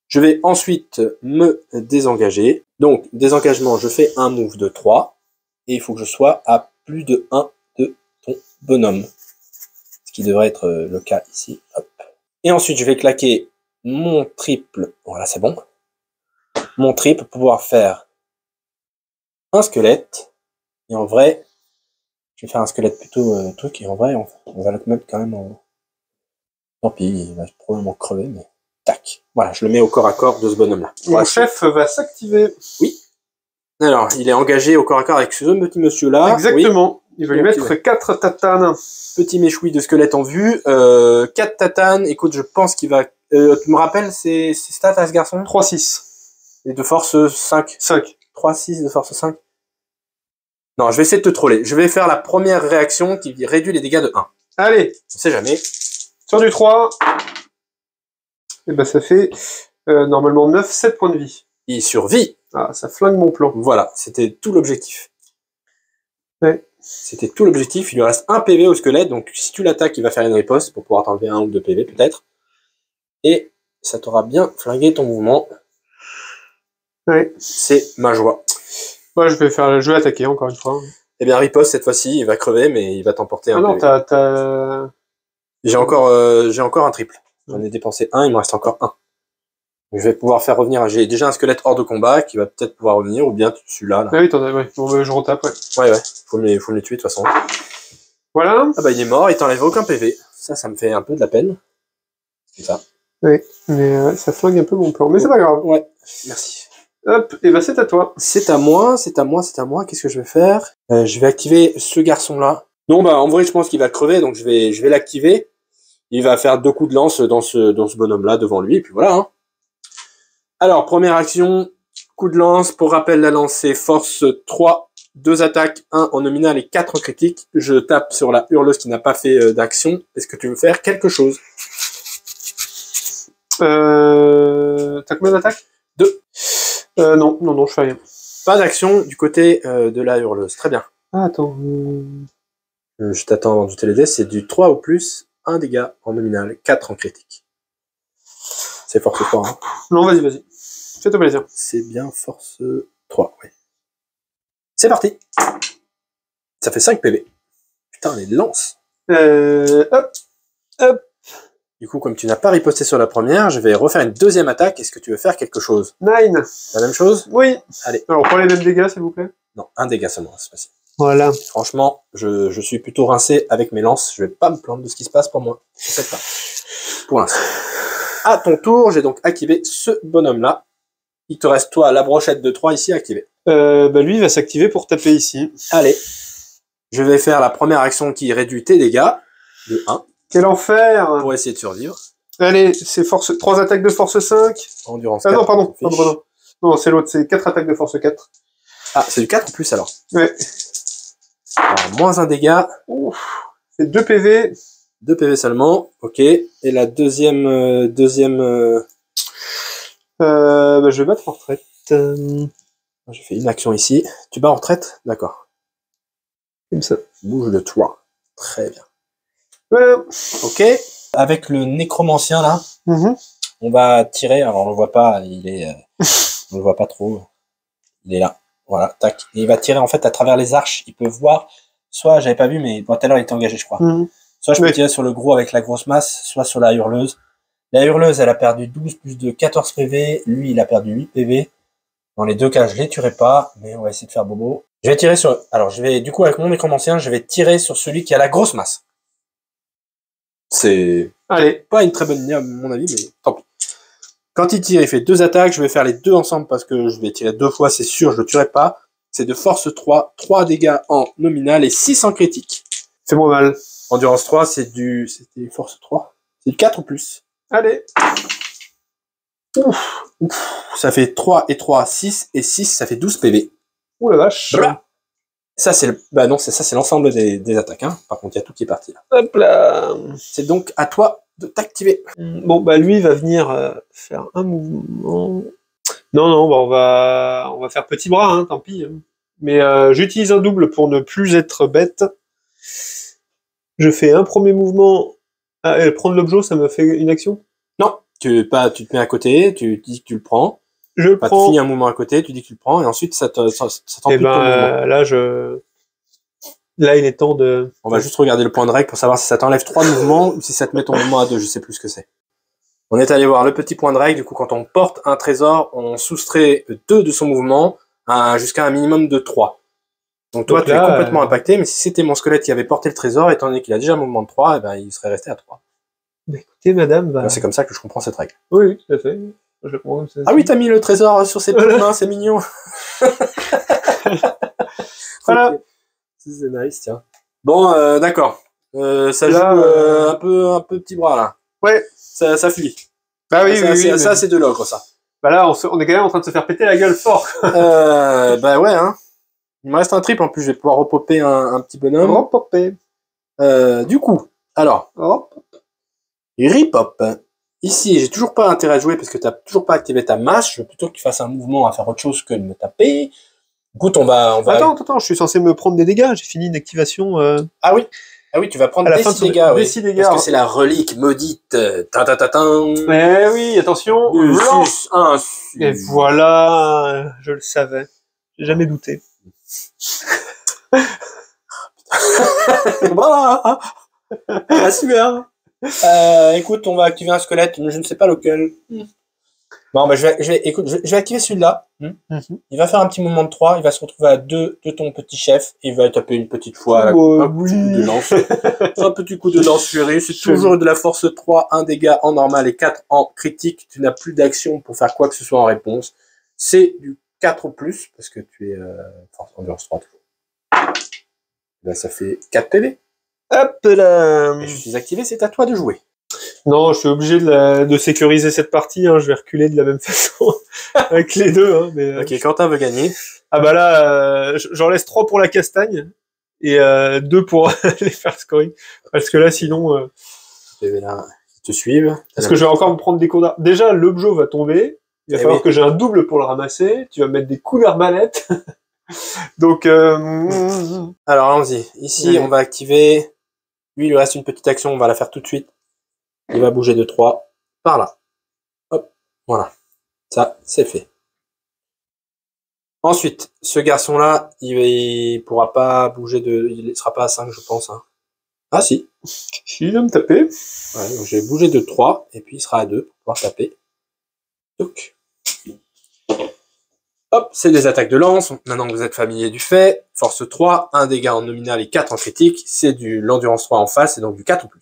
Je vais ensuite me désengager. Donc, désengagement, je fais un move de 3. Et il faut que je sois à plus de 1 de ton bonhomme. Ce qui devrait être le cas ici. Hop. Et ensuite, je vais claquer mon triple. Voilà, c'est bon. Mon triple pour pouvoir faire un squelette. Et en vrai... Je vais faire un squelette plutôt truc, et en vrai, on va le mettre quand même en... Tant pis, il va probablement crever, mais... Tac. Voilà, je le mets au corps à corps de ce bonhomme-là. Mon Voilà. chef va s'activer. Oui. Alors, il est engagé au corps à corps avec ce petit monsieur-là. Exactement. Oui. Il va lui mettre 4 tatanes. Petit méchoui de squelette en vue. 4 tatanes. Écoute, je pense qu'il va... tu me rappelles ses stats à ce garçon? 3-6. Et de force 5. 5. 3-6 de force 5. Non, je vais essayer de te troller. Je vais faire la première réaction qui réduit les dégâts de 1. Allez. On sait jamais. Sur du 3. Et ben ça fait normalement 9, 7 points de vie. Il survit. Ah, ça flingue mon plan. Voilà, c'était tout l'objectif. Ouais. C'était tout l'objectif. Il lui reste 1 PV au squelette, donc si tu l'attaques, il va faire une riposte pour pouvoir t'enlever 1 ou 2 PV peut-être. Et ça t'aura bien flingué ton mouvement. Ouais. C'est ma joie. Ouais, je vais attaquer encore une fois. Eh bien, riposte cette fois-ci, il va crever, mais il va t'emporter un Ah non, PV. J'ai encore un triple. J'en ai dépensé 1, il me reste encore 1. Je vais pouvoir faire revenir. J'ai déjà un squelette hors de combat qui va peut-être pouvoir revenir, ou bien celui-là. Là. Ah oui, t'en as, ouais. Bon, je retape, ouais. Ouais. Faut me les tuer de toute façon. Voilà. Ah bah il est mort, il t'enlève aucun PV. Ça me fait un peu de la peine. C'est ça. Oui, mais ça flingue un peu mon plan. Mais c'est pas grave. Ouais, merci. Hop, et bah c'est à toi. C'est à moi. Qu'est-ce que je vais faire? Je vais activer ce garçon-là. Non, bah en vrai, je pense qu'il va crever, donc je vais l'activer. Il va faire 2 coups de lance dans ce bonhomme-là devant lui, et puis voilà. Hein. Alors, première action, coup de lance. Pour rappel, la lance, c'est force 3, 2 attaques, 1 en nominal et 4 en critique. Je tape sur la hurleuse qui n'a pas fait d'action. Est-ce que tu veux faire quelque chose? T'as combien d'attaques? 2. Non, je fais rien. Pas d'action du côté de la hurleuse. Très bien. Ah, attends. Je t'attends avant de jeter les dés. C'est du 3 ou plus, 1 dégât en nominal, 4 en critique. C'est force 3. Hein. Non, vas-y. Fais-toi plaisir. C'est bien force 3, oui. C'est parti. Ça fait 5 PV. Putain, les lances. Hop. Du coup, comme tu n'as pas riposté sur la première, je vais refaire une deuxième attaque. Est-ce que tu veux faire quelque chose? 9. La même chose? Oui. Allez. Alors, prends les mêmes dégâts, s'il vous plaît. Non, 1 dégât seulement, c'est facile. Voilà. Franchement, je suis plutôt rincé avec mes lances. Je vais pas me plaindre de ce qui se passe pour moi. Je sais pas. Pour l'instant. À ton tour, j'ai donc activé ce bonhomme-là. Il te reste, toi, la brochette de 3 ici activée. Lui, il va s'activer pour taper ici. Allez. Je vais faire la première action qui réduit tes dégâts de 1. Quel enfer! Pour essayer de survivre. Allez, c'est 3 attaques de force 5. Endurance Ah 4. non, pardon. Non, c'est l'autre, c'est 4 attaques de force 4. Ah, c'est du 4 ou plus alors? Ouais. Alors, moins 1 dégât. Ouf. C'est 2 PV. 2 PV seulement. Ok. Et la deuxième... je vais battre en retraite. J'ai fait une action ici. Tu bats en retraite? D'accord. Comme ça. Bouge de toi. Très bien. Voilà. Ok. Avec le nécromancien là, Mm-hmm. on va tirer. Alors on le voit pas, on le voit pas trop. Il est là. Voilà, tac. Et il va tirer en fait à travers les arches. Il peut voir. Soit j'avais pas vu, mais tout à l'heure il était engagé, je crois. Mm-hmm. Soit je peux Oui. tirer sur le gros avec la grosse masse, soit sur la hurleuse. La hurleuse, elle a perdu 12 plus de 14 PV. Lui, il a perdu 8 PV. Dans les deux cas, je les tuerai pas, mais on va essayer de faire bobo. Je vais tirer sur... Alors, je vais, du coup, avec mon nécromancien, je vais tirer sur celui qui a la grosse masse. C'est Allez. pas une très bonne idée, à mon avis, mais tant pis. Quand il tire, il fait 2 attaques. Je vais faire les deux ensemble parce que je vais tirer 2 fois, c'est sûr, je le tuerai pas. C'est de force 3, 3 dégâts en nominal et 6 en critique. Fais-moi mal. Endurance 3, c'était force 3. C'est du 4 ou plus. Allez. Ça fait 3 et 3, 6 et 6, ça fait 12 PV. Ouh la vache. Blah. Ça, c'est le... Bah non, c'est l'ensemble des attaques, hein. Par contre, il y a tout qui est parti, là. Hop là. C'est donc à toi de t'activer. Bon, bah lui, il va venir faire un mouvement. Non, bah, on va faire petit bras, hein, tant pis. Hein. Mais j'utilise un double pour ne plus être bête. Je fais un premier mouvement. Ah, et prendre l'objet, ça me fait une action? Non, tu te mets à côté, tu dis que tu le prends. Je Tu prends. finis un mouvement à côté, tu dis que tu le prends, et ensuite ça Et t'empile ton mouvement. là, il est temps de. On va juste regarder le point de règle pour savoir si ça t'enlève 3 mouvements ou si ça te met ton mouvement à 2, je sais plus ce que c'est. On est allé voir le petit point de règle, du coup quand on porte un trésor, on soustrait 2 de son mouvement jusqu'à un minimum de 3. Donc toi, Donc tu là, es complètement impacté, mais si c'était mon squelette qui avait porté le trésor, étant donné qu'il a déjà un mouvement de 3, eh ben, il serait resté à 3. Bah, écoutez, madame. Bah... C'est comme ça que je comprends cette règle. Oui, tout à fait. Je comprends comme ça. Ah oui, t'as mis le trésor sur ses petites mains, c'est mignon. Voilà. Ok. C'est nice, tiens. Bon, d'accord. Ça Là, joue un peu petit bras, là. Ouais. Ça fuit. Bah oui, ça, oui. ça, c'est de l'ogre, ça. Bah là, on est quand même en train de se faire péter la gueule fort. Bah ouais, hein. Il me reste un triple, en plus, je vais pouvoir repopper un petit bonhomme. Repopper. Du coup, alors, ripop. Ici, j'ai toujours pas intérêt à jouer parce que t'as toujours pas activé ta masse. Je veux plutôt que tu fasses un mouvement à faire autre chose que de me taper. Écoute, on va... Attends, je suis censé me prendre des dégâts. J'ai fini une activation. Ah oui, tu vas prendre à la des fin 6 dégâts, des oui. 6 dégâts. Parce que c'est la relique maudite. Eh oui, attention. Blanc. 6, 1, Et voilà, je le savais. J'ai jamais douté. Voilà. Ah, super. Écoute, on va activer un squelette, mais je ne sais pas lequel. Bon, bah, je vais activer celui-là. Il va faire un petit mouvement de 3, il va se retrouver à 2 de ton petit chef, et il va taper une petite fois, un petit coup de lance. Un petit coup de lance furie, c'est toujours de la force 3, 1 dégât en normal et 4 en critique. Tu n'as plus d'action pour faire quoi que ce soit en réponse. C'est du 4 ou plus, parce que tu es force endurance 3 toujours. Là, ça fait 4 PV. Hop là. Et je suis activé, c'est à toi de jouer. Non, je suis obligé de sécuriser cette partie. Hein. Je vais reculer de la même façon avec les deux. Hein, mais, Ok, Quentin veut gagner. Ah bah là, j'en laisse 3 pour la castagne et 2 pour les faire scoring. Parce que là, sinon... PV là, ils te suivent. Parce que je vais encore me prendre des coups d'arbalète. Déjà, l'objet va tomber. Il va falloir que j'ai un double pour le ramasser. Tu vas mettre des coups d'arbalète. Donc... Alors, allons-y. Ici, on va activer... Lui, il lui reste une petite action. On va la faire tout de suite. Il va bouger de 3 par là. Hop, voilà. Ça, c'est fait. Ensuite, ce garçon-là, il pourra pas bouger de... Il sera pas à 5, je pense. Hein. Ah, si. Il va me taper. Ouais, donc je vais bouger de 3, et puis il sera à 2 pour pouvoir taper. Donc. Hop, c'est des attaques de lance. Maintenant que vous êtes familier du fait, force 3, 1 dégât en nominal et 4 en critique. C'est de l'endurance 3 en face, et donc du 4 ou plus.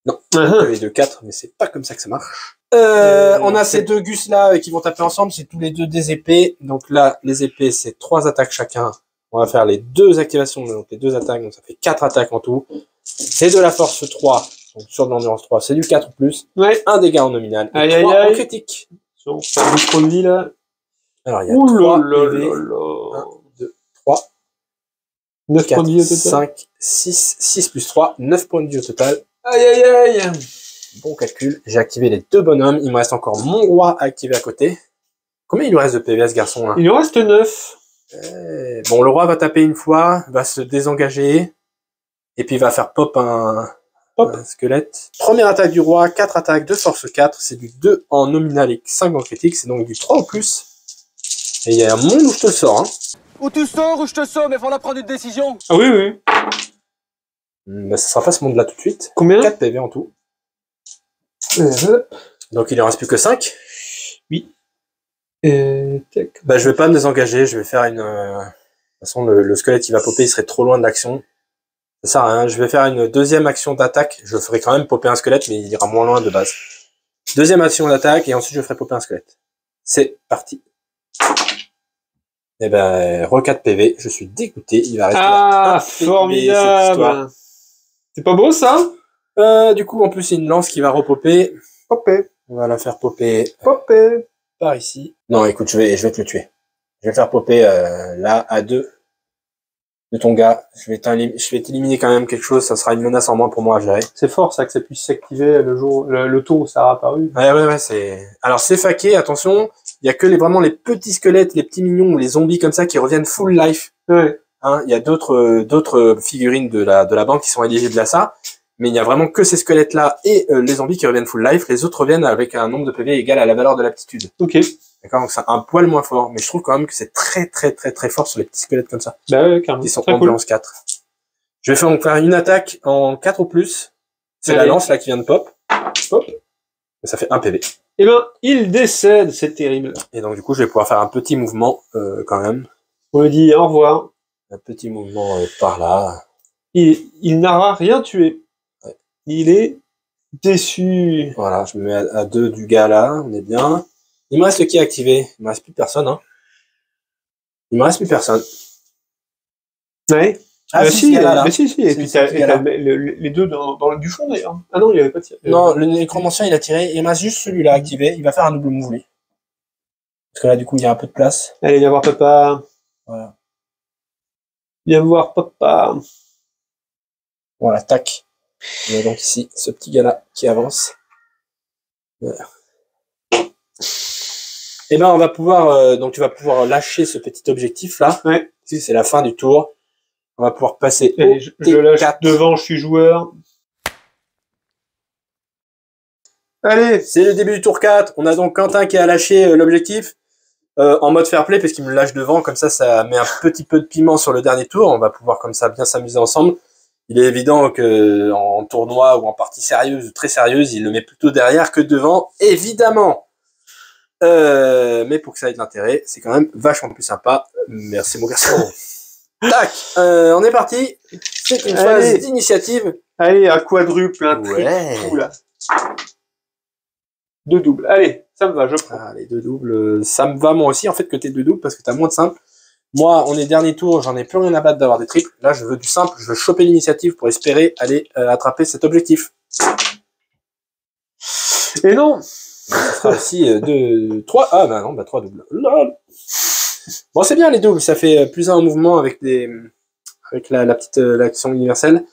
Non, les deux 4, mais c'est pas comme ça que ça marche. On a ces deux gus là qui vont taper ensemble, c'est tous les deux des épées. Donc là, les épées, c'est 3 attaques chacun. On va faire les 2 activations, donc les 2 attaques, donc ça fait 4 attaques en tout. C'est de la force 3, donc sur de l'endurance 3, c'est du 4 ou plus. Ouais. 1 dégât en nominal et Aïe, 3 aïe, en aïe. critique. On fait un bout de vie là. Alors il y a Ouh 3 là PV. là là. 1, 2, 3, 9 points de vie au 4, total. 5, 6 plus 3, 9 points de vie au total. Aïe aïe aïe. Bon calcul, j'ai activé les 2 bonhommes, il me reste encore mon roi à activer à côté. Combien il lui reste de PV à ce garçon là? Il en reste 9. Bon, le roi va taper une fois, va se désengager, et puis il va faire pop un squelette. Première attaque du roi, 4 attaques de force 4, c'est du 2 en nominal et 5 en critique, c'est donc du 3 ou plus. Et il y a un monde où je te le sors, hein. Ou tu sors ou je te sors, mais faut la prendre une décision. Ah oui, oui. Bah, ça sera pas ce monde-là tout de suite. Combien? 4 PV en tout. Hop. Donc il en reste plus que 5. Tac. Bah, je vais pas me désengager, je vais faire une... De toute façon, le squelette, il va popper, il serait trop loin de l'action. Ça sert à rien. Je vais faire une deuxième action d'attaque. Je ferai quand même popper un squelette, mais il ira moins loin de base. Deuxième action d'attaque, et ensuite je ferai popper un squelette. C'est parti. Eh ben, re 4 PV, je suis dégoûté, il va rester Ah, un PV, cette formidable. histoire. C'est pas beau, ça? Du coup, en plus, c'est une lance qui va repopper. Popé. On va la faire popper Popé. par ici. Non, écoute, je vais te le tuer. Je vais le faire popper là, à 2 de ton gars. Je vais t'éliminer quand même quelque chose, ça sera une menace en moins pour moi à gérer. C'est fort, ça, que ça puisse s'activer le tour où ça a apparu. Ouais, c'est... Alors, c'est faqué, attention, il y a que vraiment les petits squelettes, les petits mignons ou les zombies comme ça qui reviennent full life. Ouais. Hein, il y a d'autres figurines de la banque qui sont éligibles à ça, mais il y a vraiment que ces squelettes-là et les zombies qui reviennent full life. Les autres reviennent avec un nombre de PV égal à la valeur de l'aptitude. Ok. D'accord, donc c'est un poil moins fort, mais je trouve quand même que c'est très fort sur les petits squelettes comme ça. Bah ouais, carrément. Ils sont Très en cool. balance 4. Je vais faire une attaque en 4 ou plus. C'est la Allez. lance là qui vient de pop. Pop. Et ça fait 1 PV. Eh ben, il décède, c'est terrible. Et donc du coup, je vais pouvoir faire un petit mouvement quand même. On lui dit au revoir. Un petit mouvement par là. Il n'aura rien tué. Ouais. Il est déçu. Voilà, je me mets à 2 du gars là, on est bien. Il me reste qui activé? Il me reste plus personne, hein. Il me reste plus personne. Ouais. Ah, si, ce gars-là. mais si. Et C'est puis ce t'as gars-là. les deux dans le bûchon d'ailleurs. Ah non, il n'y avait pas de tir. Non, le nécromancien il a tiré, il me reste juste celui-là activé, il va faire un double move lui. Parce que là du coup il y a un peu de place. Allez, viens voir papa. Voilà. Viens voir papa. Voilà, tac. On a donc ici ce petit gars-là qui avance. Voilà. Et ben on va pouvoir, donc tu vas pouvoir lâcher ce petit objectif là. Ouais. Ici c'est la fin du tour. On va pouvoir passer au Allez, je lâche T4. devant, je suis joueur. Allez. C'est le début du tour 4. On a donc Quentin qui a lâché l'objectif en mode fair play parce qu'il me lâche devant. Comme ça met un petit peu de piment sur le dernier tour. On va pouvoir comme ça bien s'amuser ensemble. Il est évident que en tournoi ou en partie sérieuse ou très sérieuse, il le met plutôt derrière que devant, évidemment. Mais pour que ça ait de l'intérêt, c'est quand même vachement plus sympa. Merci mon garçon. Tac, on est parti. C'est une phase Allez. d'initiative. Allez, un quadruple, un triple, Ouais. tout là. 2 doubles. Allez, ça me va, je prends. Ah, les 2 doubles, ça me va moi aussi en fait que t'aies 2 doubles parce que t'as moins de simple. Moi, on est dernier tour, j'en ai plus rien à battre d'avoir des triples. Là, je veux du simple, je veux choper l'initiative pour espérer aller attraper cet objectif. Et non. Ça sera aussi 2, 3. Ah bah non, bah 3 doubles. Lol. Bon, c'est bien les doubles, ça fait plus un en mouvement avec la petite l'action universelle.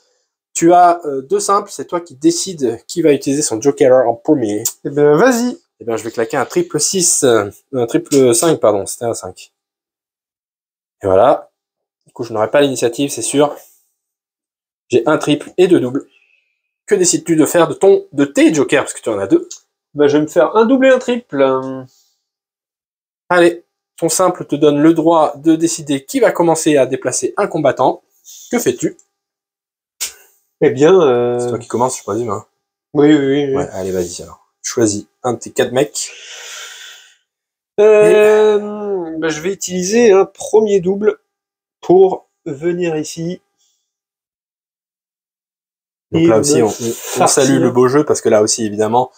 Tu as 2 simples, c'est toi qui décides qui va utiliser son joker en premier. Eh ben, vas-y. Eh bien, je vais claquer un triple 6, un triple 5, pardon, c'était un 5. Et voilà. Du coup, je n'aurai pas l'initiative, c'est sûr. J'ai un triple et 2 doubles. Que décides-tu de faire de tes jokers, parce que tu en as 2? Bah, je vais me faire un double et un triple. Allez, ton simple te donne le droit de décider qui va commencer à déplacer un combattant. Que fais-tu? Eh bien, C'est toi qui commences, je présume. Hein. oui. Ouais, allez, vas-y alors. Choisis un de tes 4 mecs. Bah, je vais utiliser un premier double pour venir ici. Donc Et là aussi, me on farcir. salue le beau jeu, parce que là aussi, évidemment,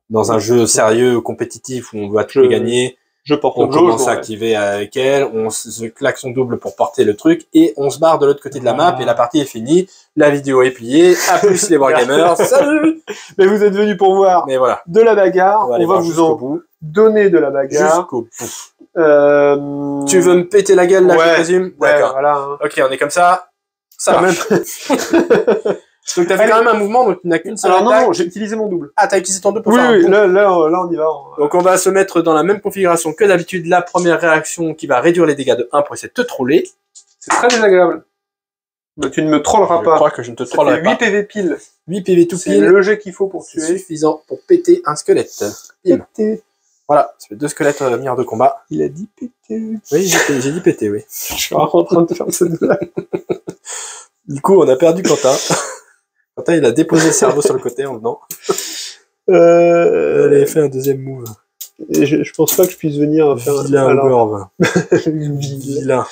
dans un jeu sérieux, compétitif, où on doit tout gagner, Je porte on mon jauge, commence à ouais. activer avec elle, on se claque son double pour porter le truc, et on se barre de l'autre côté de la map, et la partie est finie, la vidéo est pliée, à plus les wargamers, salut! Mais vous êtes venus pour voir Mais voilà, de la bagarre. on va aller On va voir vous jusqu'au en bout. donner de la bagarre. Jusqu'au bout. Tu veux me péter la gueule là, Ouais, je présume? Ouais, D'accord. voilà. Hein. Ok, on est comme ça. Ça Quand marche. Donc t'as fait quand même un mouvement, donc tu n'as qu'une seule Alors attaque. non, j'ai utilisé mon double. Ah, t'as utilisé ton 2 pour Oui, faire un oui, boom. là, on y va. Donc on va se mettre dans la même configuration que d'habitude. La première réaction qui va réduire les dégâts de 1 pour essayer de te troller. C'est très désagréable. Mais tu ne me trolleras Je pas. crois que je ne te Ça fait trollerai 8 pas. PV pile. 8 PV tout C'est pile. le jet qu'il faut pour C'est tuer. suffisant pour péter un squelette. Bim. Péter. Voilà, ça fait 2 squelettes mis hors de combat. Il a dit péter. Oui, j'ai dit péter, oui. Je suis en train de faire cette blague. Du coup, on a perdu Quentin. Quentin, il a déposé le cerveau sur le côté en venant. Euh, Allez, fais un deuxième move. et je pense pas que je puisse venir faire Vilain alors, Ogorve. vilain. Vilain.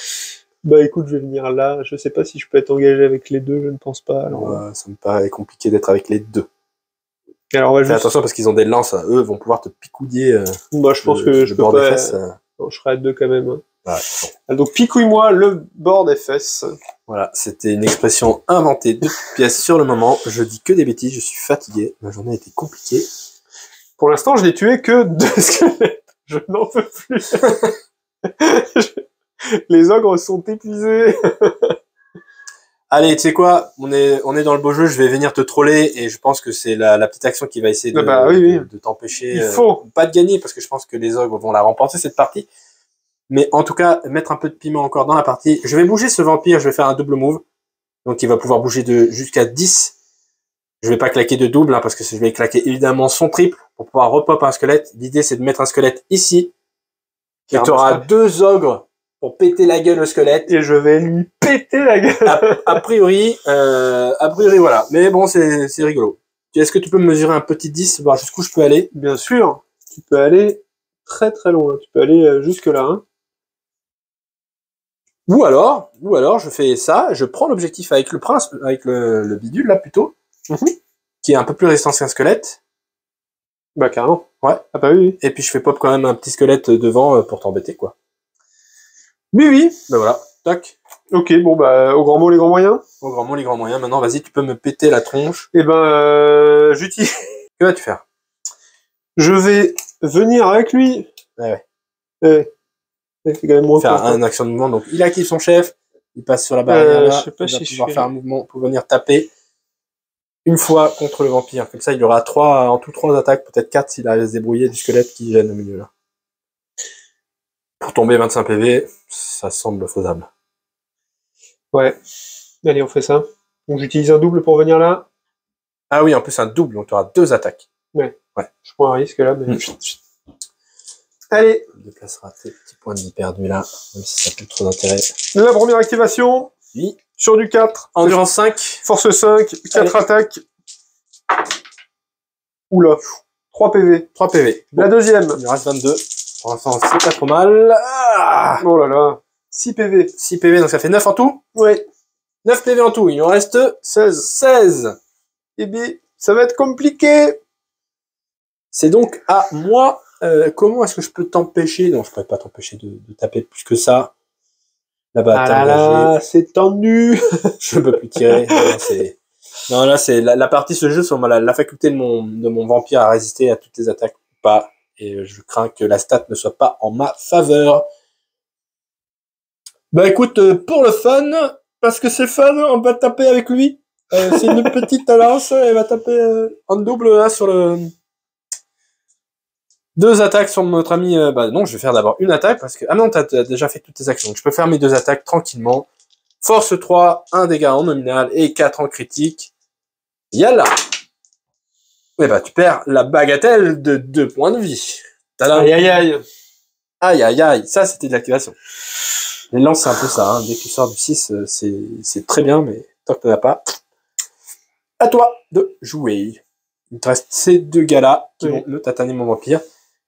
Bah écoute, je vais venir là. Je sais pas si je peux être engagé avec les deux, je ne pense pas. Alors, Ça me paraît compliqué d'être avec les deux. alors on va Fais juste... attention parce qu'ils ont des lances, eux vont pouvoir te picoudiller Moi, je pense le- que le je peux bord des pas... fesses. Non, je serai à deux quand même. Hein. Ouais, bon. Donc picouille-moi le bord des fesses. Voilà, c'était une expression inventée de toutes pièces sur le moment. Je dis que des bêtises, je suis fatigué. Ma journée a été compliquée. Pour l'instant, je n'ai tué que 2 squelettes. Je n'en peux plus. Les ogres sont épuisés. Allez, tu sais quoi, on est dans le beau jeu, je vais venir te troller et je pense que c'est la petite action qui va essayer de, Ah bah oui, oui. de t'empêcher. Il faut. Pas de gagner parce que je pense que les ogres vont la remporter cette partie. Mais en tout cas, mettre un peu de piment encore dans la partie. Je vais bouger ce vampire, je vais faire un double move. Donc il va pouvoir bouger de jusqu'à 10. Je vais pas claquer de double, hein, parce que je vais claquer évidemment son triple pour pouvoir repop un squelette. L'idée c'est de mettre un squelette ici. Et tu auras 2 ogres pour péter la gueule au squelette. Et je vais lui péter la gueule. A priori, voilà. Mais bon, c'est rigolo. Est-ce que tu peux me mesurer un petit 10, voir jusqu'où je peux aller? Bien sûr. Tu peux aller très très loin. Tu peux aller jusque là. Hein. Ou alors, je fais ça, je prends l'objectif avec le prince, avec le bidule là plutôt, qui est un peu plus résistant qu'un squelette. Bah carrément. Ouais. Ah bah oui. Et puis je fais pop quand même un petit squelette devant pour t'embêter quoi. Oui oui. Ben voilà, tac. Ok, bon bah au grand mot les grands moyens. Au grand mot les grands moyens. Maintenant vas-y, tu peux me péter la tronche. Et ben j'utilise. Que vas-tu faire? Je vais venir avec lui. Ouais. C'est quand même moins Faire fort, hein. une action de mouvement. Donc il active son chef, il passe sur la barrière là, je sais pas il va si je pouvoir fais- faire un mouvement pour venir taper une fois contre le vampire. Comme ça, il aura en tout 3 attaques, peut-être 4 s'il arrive à se débrouiller du squelette qui gêne au milieu là. Pour tomber 25 PV, ça semble faisable. Ouais. Allez, on fait ça. Donc j'utilise un double pour venir là. Ah oui, en plus un double, donc tu auras 2 attaques. Je prends un risque là, mais... Mm. Allez, Tu déplaceras tes petits points de vie perdus là, même si ça n'a plus trop d'intérêt. la première activation. Oui. Sur du 4. Endurance 5. Force 5, 4 attaques. Oula. 3 PV. 3 PV. La deuxième. Il en reste 22. Pour l'instant, c'est pas trop mal. Ah Oh là là. 6 PV. 6 PV, donc ça fait 9 en tout. Ouais. 9 PV en tout, il en reste 16. 16. Eh bien, ça va être compliqué. C'est donc à moi. Comment est-ce que je peux t'empêcher? Non, je pourrais pas t'empêcher de taper plus que ça. Là-bas, Ah t'es là engagé. là, c'est tendu. Je peux plus tirer. Non, là, c'est la partie se joue sur la faculté de mon vampire à résister à toutes les attaques ou pas. Et je crains que la stat ne soit pas en ma faveur. Bah écoute, pour le fun, parce que c'est fun, on va taper avec lui. C'est une petite lance, elle va taper en double là sur le... 2 attaques sur notre ami... bah non, je vais faire d'abord une attaque parce que... Ah non, t'as déjà fait toutes tes actions. Donc je peux faire mes 2 attaques tranquillement. Force 3, 1 dégât en nominal et 4 en critique. Yalla. Et bah tu perds la bagatelle de 2 points de vie. Tadam. Aïe aïe aïe. Aïe aïe aïe, ça c'était de l'activation. Les lances c'est un peu ça, hein. Dès que tu sors du 6, c'est très bien, mais tant que tu n'en as pas, à toi de jouer. Il te reste ces 2 gars-là qui vont me tataner mon vampire.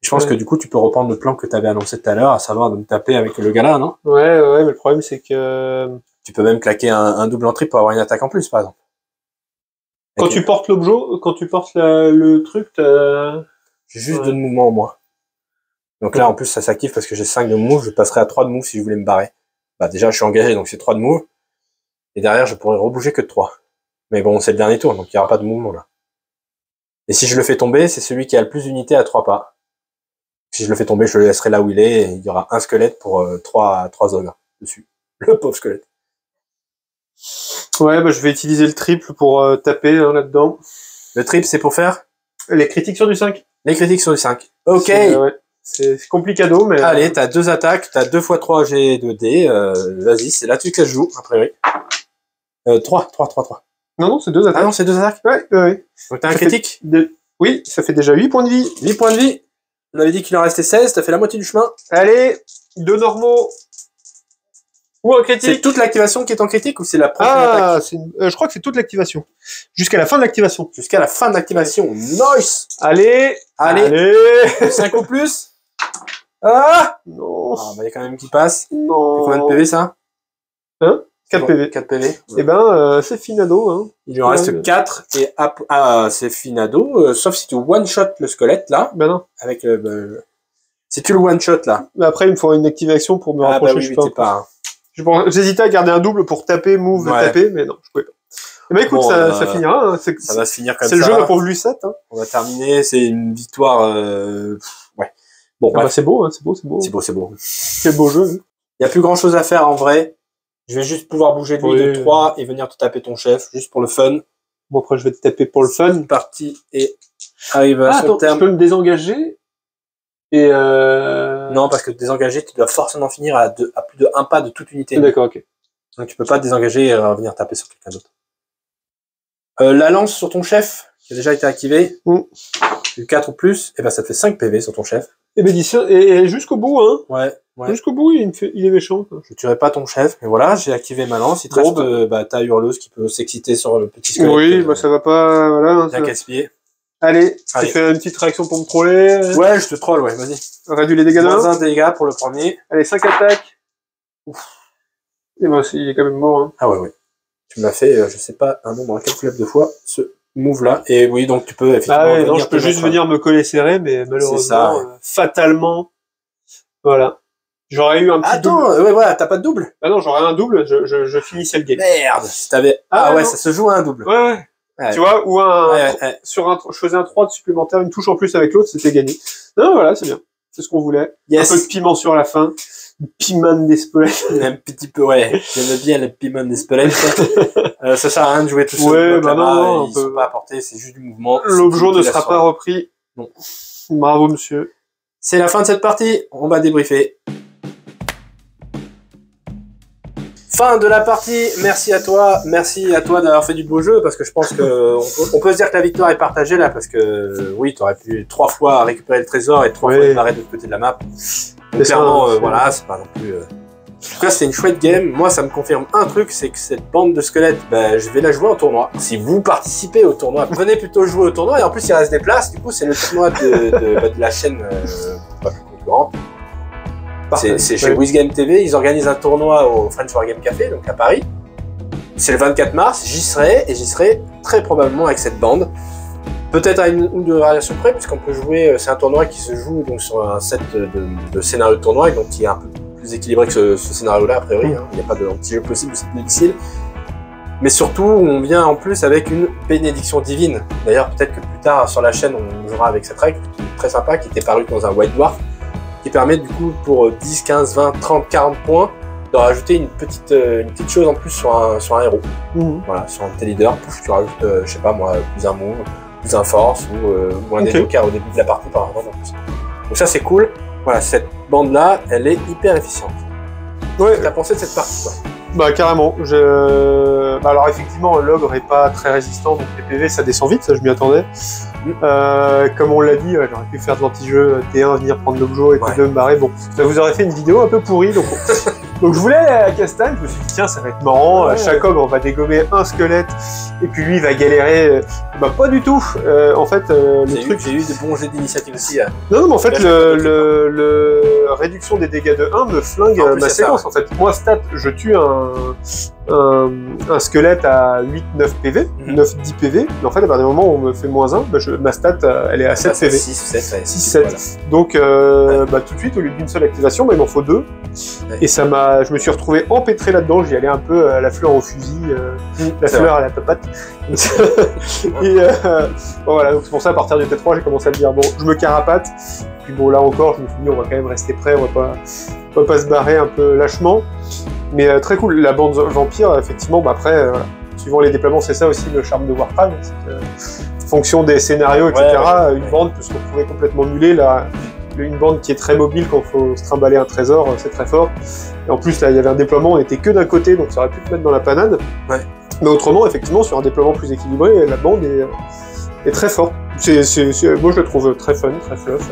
Je pense que du coup tu peux reprendre le plan que tu avais annoncé tout à l'heure, à savoir de me taper avec le gars-là, non? Ouais, mais le problème c'est que... Tu peux même claquer un double entrée pour avoir une attaque en plus, par exemple. Quand tu portes l'objet, quand tu portes le truc, t'as... J'ai juste 2 de mouvement en moins. Donc là, en plus, ça s'active parce que j'ai 5 de move. Je passerai à 3 de move si je voulais me barrer. Bah, déjà, je suis engagé, donc c'est 3 de move. Et derrière, je pourrais rebouger que de 3. Mais bon, c'est le dernier tour, donc il n'y aura pas de mouvement là. Et si je le fais tomber, c'est celui qui a le plus d'unités à 3 pas. Si je le fais tomber, je le laisserai là où il est. Et il y aura un squelette pour 3 ogres dessus. Le pauvre squelette. Ouais, bah je vais utiliser le triple pour taper là-dedans. Le triple, c'est pour faire Les critiques sur du 5. les critiques sur le 5. Ok. C'est complicado, mais... Allez, t'as 2 attaques, t'as 2 x 3 G de D. Vas-y, c'est là-dessus que je joue, a priori. 3. Non, c'est 2 attaques. Ah non, c'est 2 attaques. Ouais. Donc t'as un Ça fait critique. Oui, ça fait déjà 8 points de vie. 8 points de vie. On avait dit qu'il en restait 16, t'as fait la moitié du chemin. Allez, 2 normaux. Ou un critique. C'est toute l'activation qui est en critique ou c'est la première attaque? Je crois que c'est toute l'activation. Jusqu'à la fin de l'activation. Jusqu'à la fin de l'activation. Nice. Allez. 5 ou plus. Ah, Non. bah, il y a quand même qui passe. Non. Combien de PV, ça? 4 PV. 4 PV. Eh ben, c'est finado, hein. Il lui en reste 4 et c'est finado, sauf si tu one-shot le squelette, là. Ben non. Avec si tu le one-shot, là. Mais après, il me faut une activation pour me rapprocher, je sais pas. J'hésitais à garder un double pour taper, move, taper, mais non, je pouvais pas. Eh ben écoute, Bon, ça finira, hein. Ça va se finir comme ça. C'est le jeu la pauvre Lucette, hein. On va terminer, c'est une victoire, ouais. Bon, Ah bah, c'est beau, hein, c'est beau. c'est beau, c'est beau. Quel beau jeu. Hein. Il y a plus grand chose à faire, en vrai. Je vais juste pouvoir bouger de lui de 3 et venir te taper ton chef, juste pour le fun. Bon, après, je vais te taper pour le fun. Une partie et arrive à son terme. Je peux me désengager et Non, parce que désengager, tu dois forcément finir à plus de 1 pas de toute unité. D'accord, ok. Donc tu peux pas te désengager et venir taper sur quelqu'un d'autre. La lance sur ton chef, qui a déjà été activée, 4 ou plus, et ben ça te fait 5 PV sur ton chef. Et ben et jusqu'au bout, hein. Ouais. Jusqu'au bout, il est méchant. Quoi. Je tuerai pas ton chef, mais voilà, j'ai activé ma lance. Il te reste ta hurleuse qui peut s'exciter sur le petit squelette. Oui, bah ça va pas, voilà. Bien casse-pied. Allez, tu fais une petite réaction pour me troller. Ouais, je te troll, ouais, vas-y. Réduis les dégâts d'un. -1 dégâts pour le premier. Allez, 5 attaques. Ouf. Et moi aussi, il est quand même mort. Hein. Ah ouais. Tu me l'as fait, je sais pas, un nombre incalculable de fois, ce move-là. Et oui, donc tu peux effectivement... Ah ouais, non, je peux juste venir me coller serré, mais malheureusement, ça, ouais. Fatalement, voilà. J'aurais eu un petit double. Attends, ouais, voilà, t'as pas de double? Ah non, j'aurais un double, je finissais le game. Merde, si t'avais... Ah ouais, non. ça se joue à un double. Ouais. Tu vois, ou je faisais un 3 de supplémentaire, une touche en plus avec l'autre, c'était gagné. Non, voilà, c'est bien. C'est ce qu'on voulait. Yes. Un peu de piment sur la fin. Piment d'Espelette. Un petit peu, ouais. J'aime bien le piment d'Espelette. Ça sert à rien de jouer tout seul. Ouais, bah non, ils sont pas apportés, c'est juste du mouvement. L'objet ne sera pas repris. Non. Bravo, monsieur. C'est la fin de cette partie. On va débriefer. Fin de la partie. Merci à toi d'avoir fait du beau jeu, parce que je pense que on peut se dire que la victoire est partagée là, parce que oui, t'aurais pu 3 fois récupérer le trésor et 3 fois démarrer de l'autre côté de la map. Donc clairement, voilà, c'est pas non plus. En tout cas, c'est une chouette game. Moi, ça me confirme un truc, c'est que cette bande de squelettes, je vais la jouer en tournoi. Si vous participez au tournoi, venez plutôt jouer au tournoi. Et en plus, il reste des places. Du coup, c'est le tournoi de la chaîne pas plus concurrente. C'est chez WizGame TV, ils organisent un tournoi au French Wargame Café, donc à Paris. C'est le 24 mars, j'y serai très probablement avec cette bande. Peut-être à une ou deux variations près, puisqu'on peut jouer, c'est un tournoi qui se joue donc sur un set de scénario de tournoi, et donc qui est un peu plus équilibré que ce scénario-là, a priori. Hein. Il n'y a pas d'anti-jeu possible, c'est difficile. Mais surtout, on vient en plus avec une bénédiction divine. D'ailleurs, peut-être que plus tard sur la chaîne, on jouera avec cette règle, qui est très sympa, qui était parue dans un White Dwarf, qui permet du coup pour 10, 15, 20, 30, 40 points de rajouter une petite chose en plus sur un héros. Voilà, sur un de tes leaders, tu rajoutes, je sais pas moi, plus un move, plus un force ou un des jokers au début de la partie par exemple. Donc ça c'est cool. Voilà, cette bande là, elle est hyper efficiente. Ouais. T'as pensé de cette partie quoi? Bah carrément. Alors effectivement, l'ogre est pas très résistant, donc les PV ça descend vite, ça je m'y attendais. Comme on l'a dit, j'aurais pu faire de l'anti-jeu T1, venir prendre l'objet et puis de me barrer. Bon, ça vous aurait fait une vidéo un peu pourrie, donc donc je voulais aller à la castagne, je me suis dit tiens ça va être marrant, à chaque ogre on va dégommer un squelette et puis lui il va galérer. Bah pas du tout. En fait le truc. J'ai eu de bons jets d'initiative aussi. Non mais en fait le réduction des dégâts de 1 me flingue ma séquence en fait. Moi stat, je tue un squelette à 8-9 PV, 9-10 PV, mais en fait à partir du moment où on me fait -1, ma stat elle est à 7 PV. 6-7. Voilà. Donc tout de suite, au lieu d'une seule activation, il m'en faut 2. Ouais. Et je me suis retrouvé empêtré là-dedans, j'y allais un peu à la fleur au fusil, la fleur à la papate. Et bon, voilà, donc c'est pour ça à partir du T3 j'ai commencé à me dire bon, je me carapate. Puis bon là encore, je me suis dit on va quand même rester prêt, on va pas se barrer un peu lâchement. Mais très cool, la bande vampire, effectivement, après, suivant les déploiements, c'est ça aussi le charme de Warcraft, c'est que, en fonction des scénarios, etc., une bande peut se retrouver complètement mulet. Là, une bande qui est très mobile quand il faut se trimballer un trésor, c'est très fort. Et en plus, là, il y avait un déploiement, on était que d'un côté, donc ça aurait pu te mettre dans la panade. Ouais. Mais autrement, effectivement, sur un déploiement plus équilibré, la bande est très forte. Moi, je la trouve très fun, très fluff.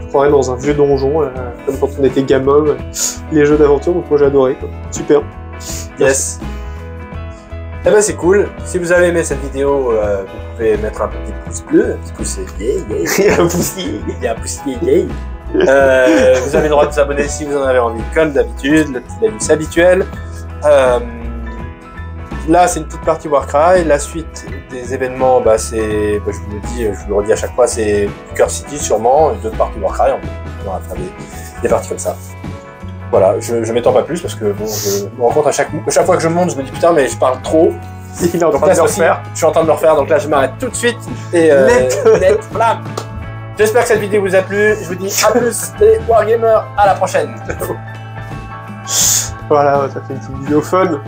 Je croirais dans un vieux donjon, comme quand on était gamin, les jeux d'aventure, donc moi j'ai adoré. Quoi. Super. Yes. Eh ben c'est cool. Si vous avez aimé cette vidéo, vous pouvez mettre un petit pouce bleu, un petit pouce yay, yay. Il y a un poussier. Il y a un pouce yay, yay. Vous avez le droit de vous abonner si vous en avez envie, comme d'habitude, le petit bonus habituel. Là, c'est une petite partie Warcry. La suite des événements, bah, c'est, bah, je vous le dis, je vous le redis à chaque fois, c'est Cœur City sûrement, et d'autres parties Warcry. On va faire des parties comme ça. Voilà, je m'étends pas plus parce que bon, je me rends compte à chaque fois que je monte, je me dis putain, mais je parle trop. Il est en Donc train là, de le aussi, refaire. je suis en train de le refaire, donc là, je m'arrête tout de suite. Et Net. blam. J'espère que cette vidéo vous a plu. Je vous dis à plus les Wargamers, à la prochaine. Voilà, ça fait une petite vidéo fun.